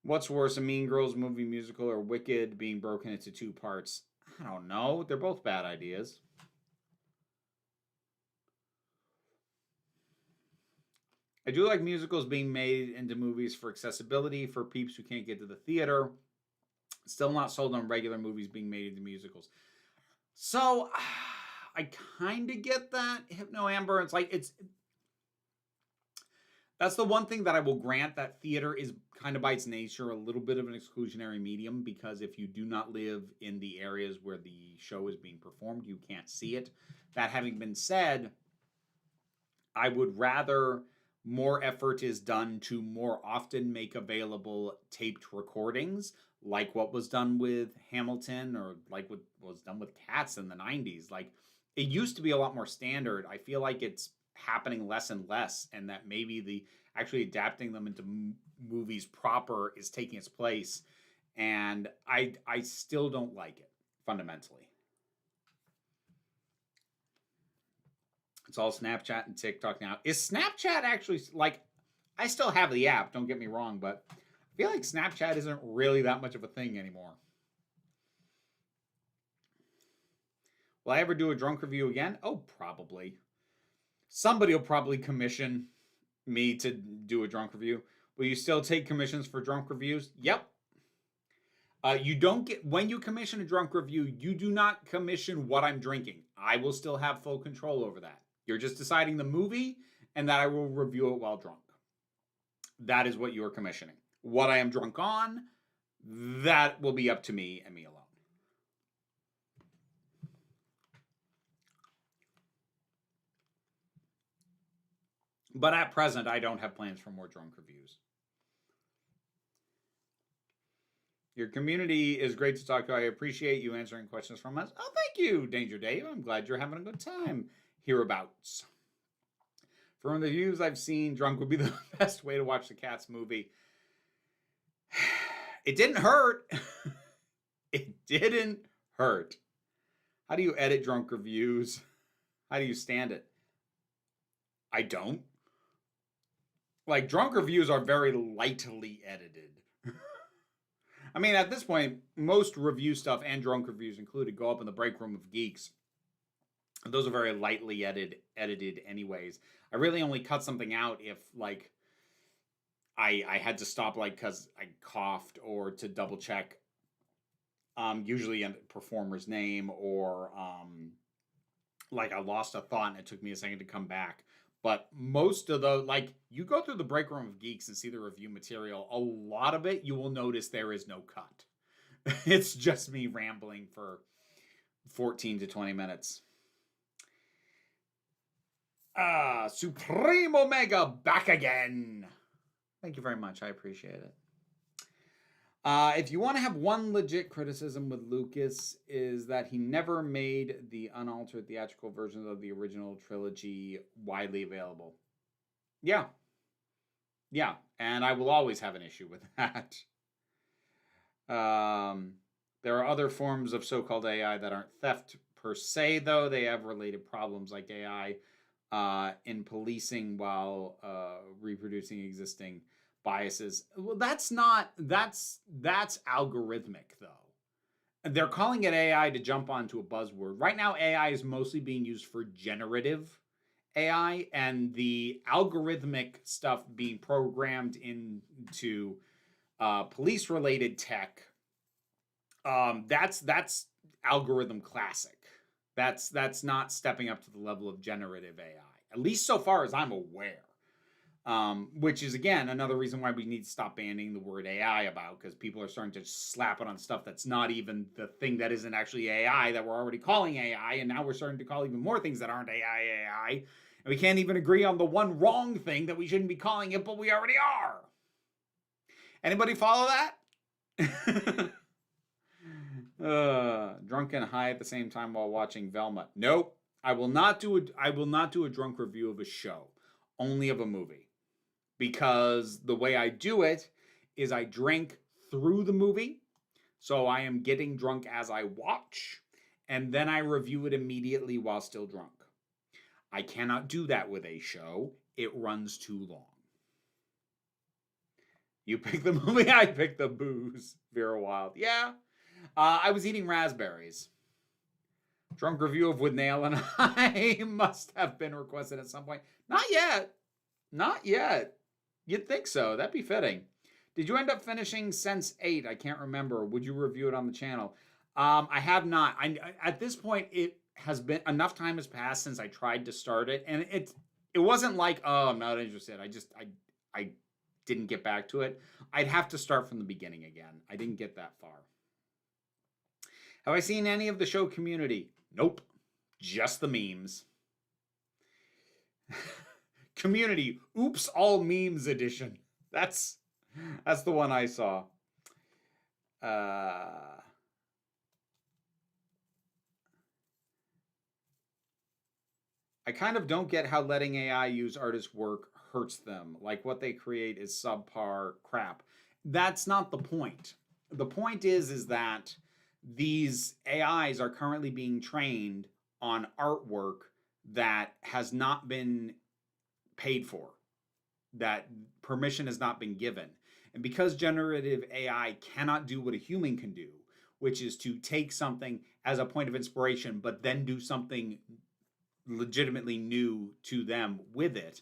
What's worse, a Mean Girls movie musical or Wicked being broken into 2 parts? I don't know. They're both bad ideas. I do like musicals being made into movies for accessibility for peeps who can't get to the theater. Still not sold on regular movies being made into musicals. So, I kind of get that, Hypno Amber. That's the one thing that I will grant, that theater is kind of by its nature a little bit of an exclusionary medium, because if you do not live in the areas where the show is being performed, you can't see it. That having been said, I would rather more effort is done to more often make available taped recordings, like what was done with Hamilton, or like what was done with Cats in the 90s. Like, it used to be a lot more standard. I feel like it's happening less and less, and that maybe the actually adapting them into movies proper is taking its place, and I still don't like it fundamentally. It's all Snapchat and TikTok now. Is Snapchat actually, like, I still have the app, don't get me wrong, but I feel like Snapchat isn't really that much of a thing anymore. Will I ever do a drunk review again? Oh, probably. Somebody will probably commission me to do a drunk review. Will you still take commissions for drunk reviews? Yep. You don't get, when you commission a drunk review, you do not commission what I'm drinking. I will still have full control over that. You're just deciding the movie, and that I will review it while drunk. That is what you are commissioning. What I am drunk on, that will be up to me and me alone. But at present, I don't have plans for more drunk reviews. Your community is great to talk to. I appreciate you answering questions from us. Oh, thank you, Danger Dave. I'm glad you're having a good time hereabouts. From the views I've seen, drunk would be the best way to watch the Cats movie. It didn't hurt. It didn't hurt. How do you edit drunk reviews? How do you stand it? I don't. Like, drunk reviews are very lightly edited. I mean, at this point, most review stuff and drunk reviews included go up in the Break Room of Geeks. Those are very lightly edited anyways. I really only cut something out if, like, I had to stop like because I coughed or to double check usually a performer's name or like I lost a thought and it took me a second to come back. But most of the like you go through the break room of Geeks and see the review material, a lot of it you will notice there is no cut. It's just me rambling for 14 to 20 minutes. Supreme Omega back again. Thank you very much. I appreciate it. If you want to have one legit criticism with Lucas is that he never made the unaltered theatrical versions of the original trilogy widely available. Yeah. Yeah, and I will always have an issue with that. There are other forms of so-called AI that aren't theft per se, though. They have related problems like AI in policing while reproducing existing biases. Well, that's algorithmic, though. They're calling it AI to jump onto a buzzword. Right now, AI is mostly being used for generative AI, and the algorithmic stuff being programmed into police-related tech. That's algorithm classic. That's not stepping up to the level of generative AI, at least so far as I'm aware. Which is again another reason why we need to stop banning the word AI about, because people are starting to slap it on stuff that's not even the thing that isn't actually AI that we're already calling AI, and now we're starting to call even more things that aren't AI, and we can't even agree on the one wrong thing that we shouldn't be calling it, but we already are. Anybody follow that? Drunk and high at the same time while watching Velma. Nope. I will not do a drunk review of a show, only of a movie. Because the way I do it is I drink through the movie, so I am getting drunk as I watch, and then I review it immediately while still drunk. I cannot do that with a show. It runs too long. You pick the movie, I pick the booze. Vera Wild. Yeah. I was eating raspberries. Drunk review of With Nail and I must have been requested at some point. Not yet. Not yet. You'd think so. That'd be fitting. Did you end up finishing Sense 8? I can't remember. Would you review it on the channel? I have not. At this point, it has been enough time has passed since I tried to start it, and it wasn't like, oh, I'm not interested. I didn't get back to it. I'd have to start from the beginning again. I didn't get that far. Have I seen any of the show Community? Nope. Just the memes. Community. Oops, all memes edition. That's the one I saw. I kind of don't get how letting AI use artists' work hurts them. Like what they create is subpar crap. That's not the point. The point is that these AIs are currently being trained on artwork that has not been paid for, that permission has not been given. And because generative AI cannot do what a human can do, which is to take something as a point of inspiration, but then do something legitimately new to them with it,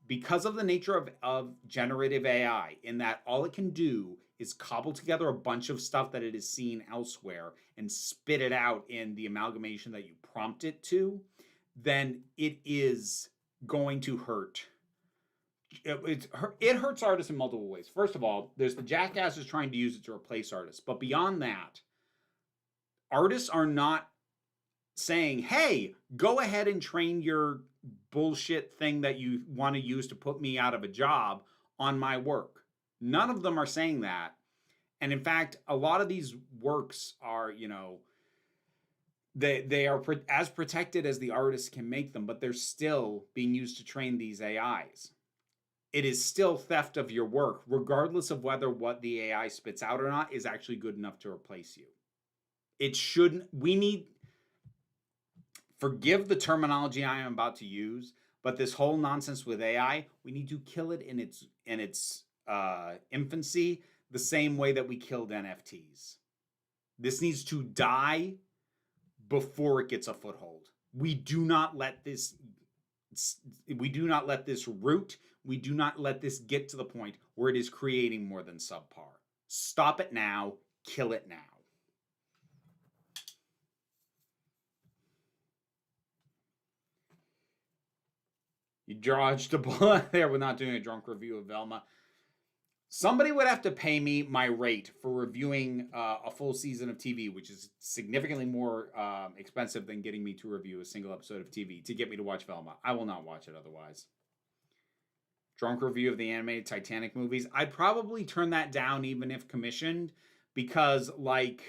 because of the nature of generative AI, in that all it can do is cobble together a bunch of stuff that it has seen elsewhere and spit it out in the amalgamation that you prompt it to, then it is going to hurt. It hurts artists in multiple ways. First of all, there's the jackasses trying to use it to replace artists. But beyond that, artists are not saying, hey, go ahead and train your bullshit thing that you want to use to put me out of a job on my work. None of them are saying that. And in fact, a lot of these works are, they are as protected as the artists can make them, but they're still being used to train these AIs. It is still theft of your work, regardless of whether what the AI spits out or not is actually good enough to replace you. It shouldn't, forgive the terminology I am about to use, but this whole nonsense with AI, we need to kill it in its infancy, the same way that we killed NFTs. This needs to die before it gets a foothold. We do not let this root. We do not let this get to the point where it is creating more than subpar. Stop it now. Kill it now. You dodged a bullet there. We're not doing a drunk review of Velma. Somebody would have to pay me my rate for reviewing a full season of TV, which is significantly more expensive than getting me to review a single episode of TV to get me to watch Velma. I will not watch it otherwise. Drunk review of the animated Titanic movies. I'd probably turn that down even if commissioned because, like...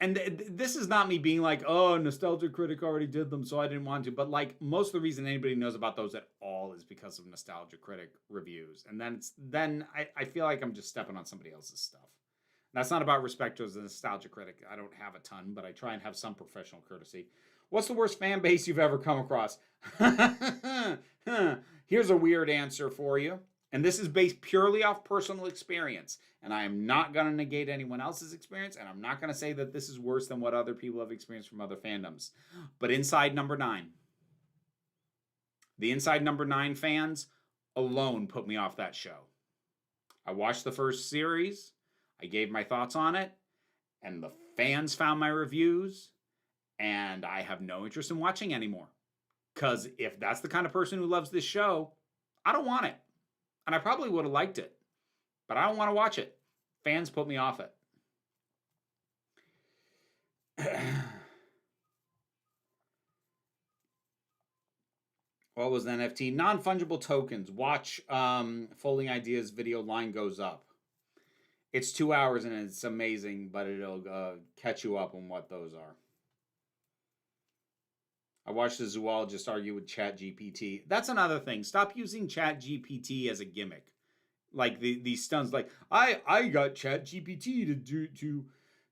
And this is not me being like, oh, Nostalgia Critic already did them, so I didn't want to. But like most of the reason anybody knows about those at all is because of Nostalgia Critic reviews. And then I feel like I'm just stepping on somebody else's stuff. That's not about respect to the Nostalgia Critic. I don't have a ton, but I try and have some professional courtesy. What's the worst fan base you've ever come across? Here's a weird answer for you. And this is based purely off personal experience. And I am not going to negate anyone else's experience. And I'm not going to say that this is worse than what other people have experienced from other fandoms. But Inside Number 9. The Inside Number 9 fans alone put me off that show. I watched the first series. I gave my thoughts on it. And the fans found my reviews. And I have no interest in watching anymore. Because if that's the kind of person who loves this show, I don't want it. And I probably would have liked it. But I don't want to watch it. Fans put me off it. What was the NFT? Non-fungible tokens. Watch Folding Ideas video line goes up. It's 2 hours and it's amazing, but it'll catch you up on what those are. I watched a zoologist argue with ChatGPT. That's another thing. Stop using ChatGPT as a gimmick. Like these stunts, like I got ChatGPT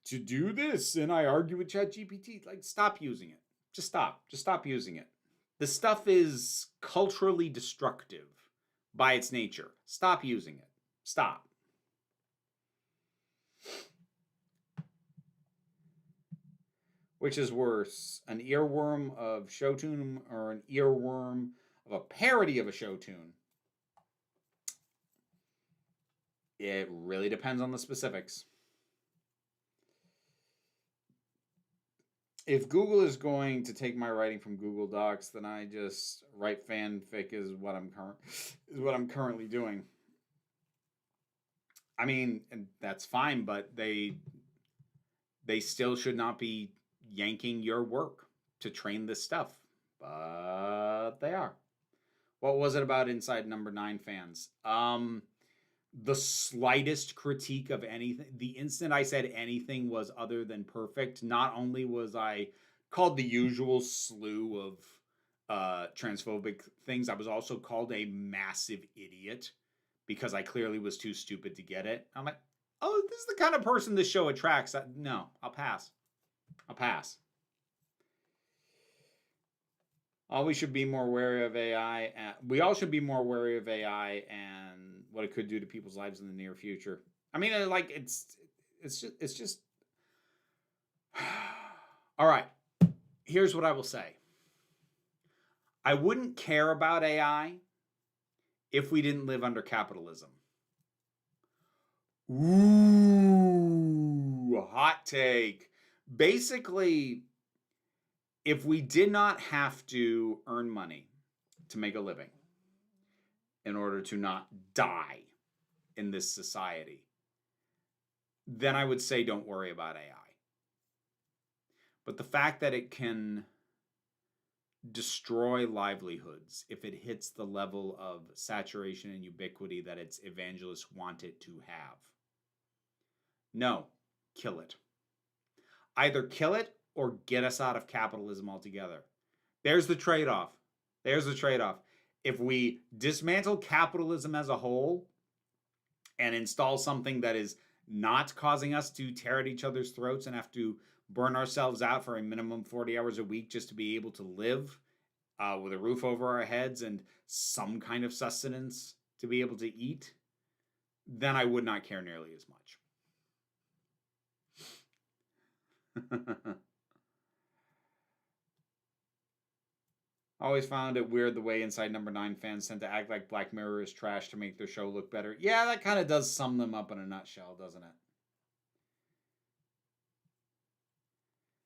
to do this, and I argue with ChatGPT. Like, stop using it. Just stop. Just stop using it. This stuff is culturally destructive by its nature. Stop using it. Stop. Which is worse, an earworm of Showtune or an earworm of a parody of a Showtune? It really depends on the specifics. If Google is going to take my writing from Google Docs, then I just write fanfic is what I'm currently doing. I mean, and that's fine, but they still should not be yanking your work to train this stuff. But they are. What was it about Inside Number 9 fans? The slightest critique of anything. The instant I said anything was other than perfect, not only was I called the usual slew of transphobic things, I was also called a massive idiot because I clearly was too stupid to get it. I'm like, oh, this is the kind of person this show attracts. No, I'll pass. I'll pass. We should be more wary of AI. We all should be more wary of AI and what it could do to people's lives in the near future. I mean, like it's just. All right. Here's what I will say. I wouldn't care about AI if we didn't live under capitalism. Ooh, hot take. Basically, if we did not have to earn money to make a living in order to not die in this society, then I would say don't worry about AI. But the fact that it can destroy livelihoods if it hits the level of saturation and ubiquity that its evangelists want it to have. No, kill it. Either kill it or get us out of capitalism altogether. There's the trade-off. There's the trade-off. If we dismantle capitalism as a whole and install something that is not causing us to tear at each other's throats and have to burn ourselves out for a minimum 40 hours a week just to be able to live with a roof over our heads and some kind of sustenance to be able to eat, then I would not care nearly as much. I always found it weird the way Inside Number 9 fans tend to act like Black Mirror is trash to make their show look better. Yeah, that kind of does sum them up in a nutshell, doesn't it?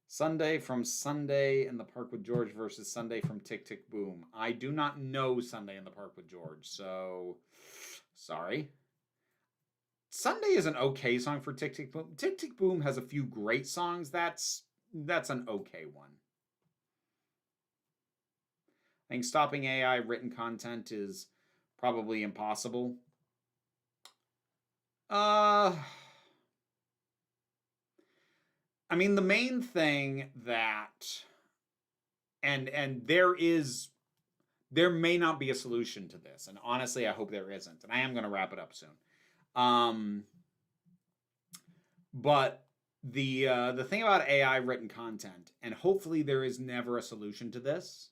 Sunday from Sunday in the Park with George versus Sunday from Tick Tick Boom. I do not know Sunday in the Park with George, so sorry. Sunday is an okay song for Tick Tick Boom. Tick Tick Boom has a few great songs. That's an okay one. I think stopping AI written content is probably impossible. I mean, the main thing that and there may not be a solution to this, and honestly, I hope there isn't. And I am going to wrap it up soon. But the thing about AI written content, and hopefully there is never a solution to this,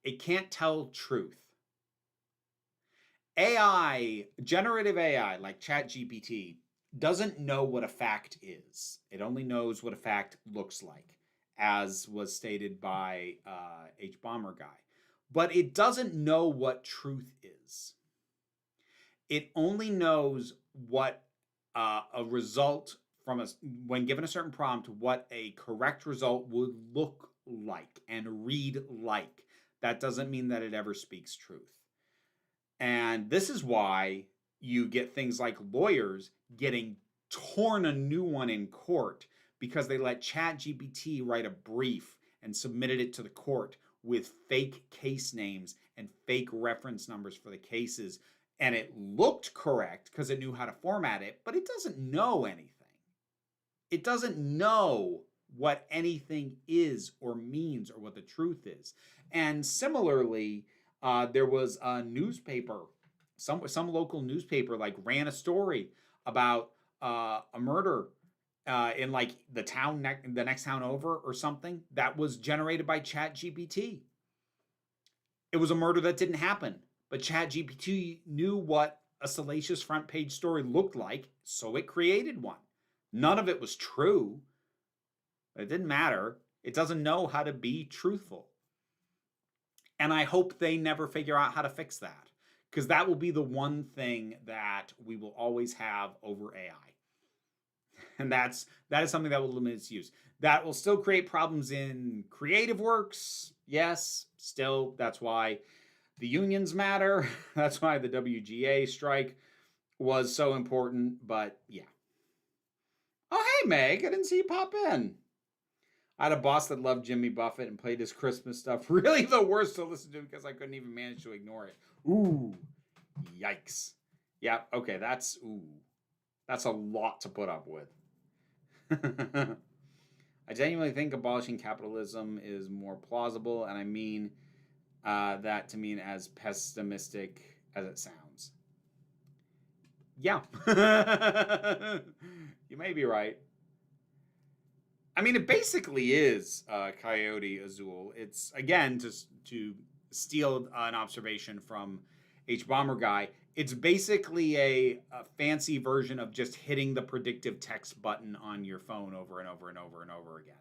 it can't tell truth. AI, generative AI, like ChatGPT, doesn't know what a fact is. It only knows what a fact looks like, as was stated by H. Bomber Guy. But it doesn't know what truth is. It only knows what a result from when given a certain prompt, what a correct result would look like and read like. That doesn't mean that it ever speaks truth. And this is why you get things like lawyers getting torn a new one in court because they let ChatGPT write a brief and submitted it to the court with fake case names and fake reference numbers for the cases. And it looked correct because it knew how to format it, but it doesn't know anything. It doesn't know what anything is or means or what the truth is. And similarly, there was a newspaper, some local newspaper, like ran a story about a murder in like the next town over or something that was generated by ChatGPT. It was a murder that didn't happen, but ChatGPT knew what a salacious front page story looked like, so it created one. None of it was true, but it didn't matter. It doesn't know how to be truthful. And I hope they never figure out how to fix that, because that will be the one thing that we will always have over AI. And that is something that will limit its use. That will still create problems in creative works. Yes, still, that's why the unions matter. That's why the WGA strike was so important. But yeah. Oh, hey, Meg, I didn't see you pop in. I had a boss that loved Jimmy Buffett and played his Christmas stuff. Really the worst to listen to because I couldn't even manage to ignore it. Ooh, yikes. Yeah, okay, that's a lot to put up with. I genuinely think abolishing capitalism is more plausible, and I mean that to mean as pessimistic as it sounds. Yeah. You may be right. I mean, it basically is Coyote Azul. It's, again, to steal an observation from H. Bomber Guy, it's basically a fancy version of just hitting the predictive text button on your phone over and over and over and over again.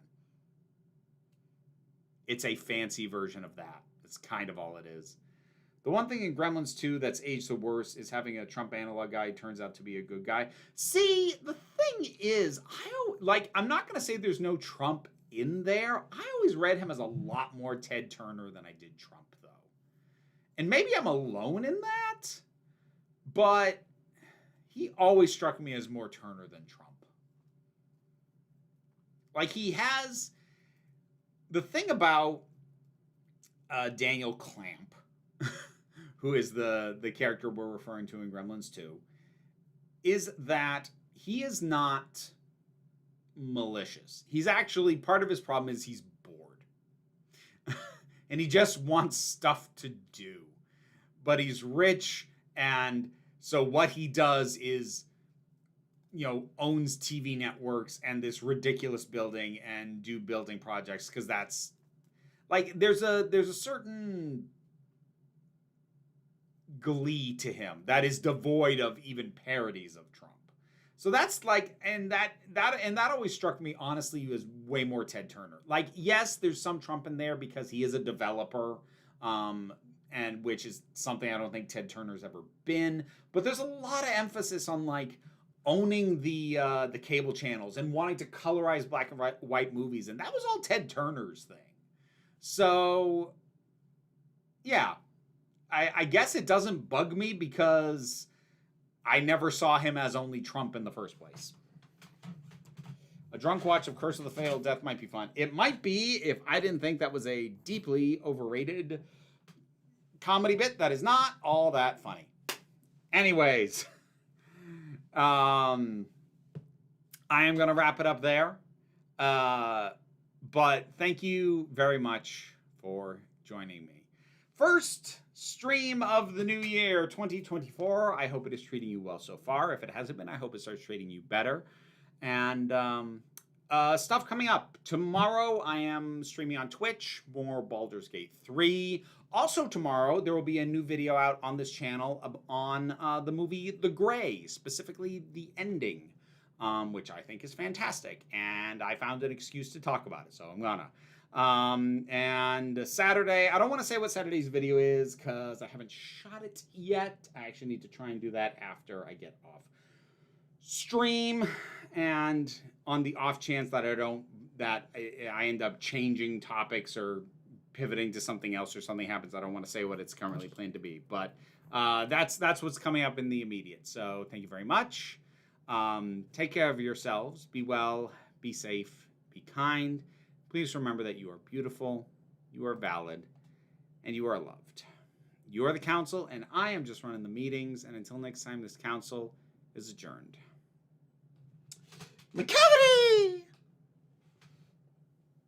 It's a fancy version of that. That's kind of all it is. The one thing in Gremlins 2 that's aged the worst is having a Trump analog guy who turns out to be a good guy. See, the thing is, I'm not going to say there's no Trump in there. I always read him as a lot more Ted Turner than I did Trump, though. And maybe I'm alone in that, but he always struck me as more Turner than Trump. Like, he has... The thing about Daniel Clamp, who is the character we're referring to in Gremlins 2, is that he is not malicious. He's actually, part of his problem is he's bored. And he just wants stuff to do. But he's rich, and so what he does is, owns TV networks and this ridiculous building and do building projects, because that's, like, there's a certain glee to him that is devoid of even parodies of Trump. So that's like, and that always struck me, honestly, as way more Ted Turner. Like, yes, there's some Trump in there because he is a developer, and which is something I don't think Ted Turner's ever been. But there's a lot of emphasis on like owning the cable channels and wanting to colorize black and white movies, and that was all Ted Turner's thing. So, yeah, I guess it doesn't bug me because I never saw him as only Trump in the first place. A drunk watch of Curse of the Fatal Death might be fun. It might be if I didn't think that was a deeply overrated comedy bit that is not all that funny. Anyways, I am going to wrap it up there. But thank you very much for joining me. First stream of the new year, 2024. I hope it is treating you well so far. If it hasn't been, I hope it starts treating you better. And stuff coming up. Tomorrow, I am streaming on Twitch, more Baldur's Gate 3. Also tomorrow, there will be a new video out on this channel on the movie The Grey, specifically the ending, which I think is fantastic. And I found an excuse to talk about it, so I'm gonna. And Saturday, I don't want to say what Saturday's video is because I haven't shot it yet. I actually need to try and do that after I get off stream, and on the off chance that I end up changing topics or pivoting to something else or something happens, I don't want to say what it's currently planned to be, but that's what's coming up in the immediate. So thank you very much. Take care of yourselves. Be well, be safe, be kind. Please remember that you are beautiful, you are valid, and you are loved. You are the council, and I am just running the meetings, and until next time, this council is adjourned. McCavity!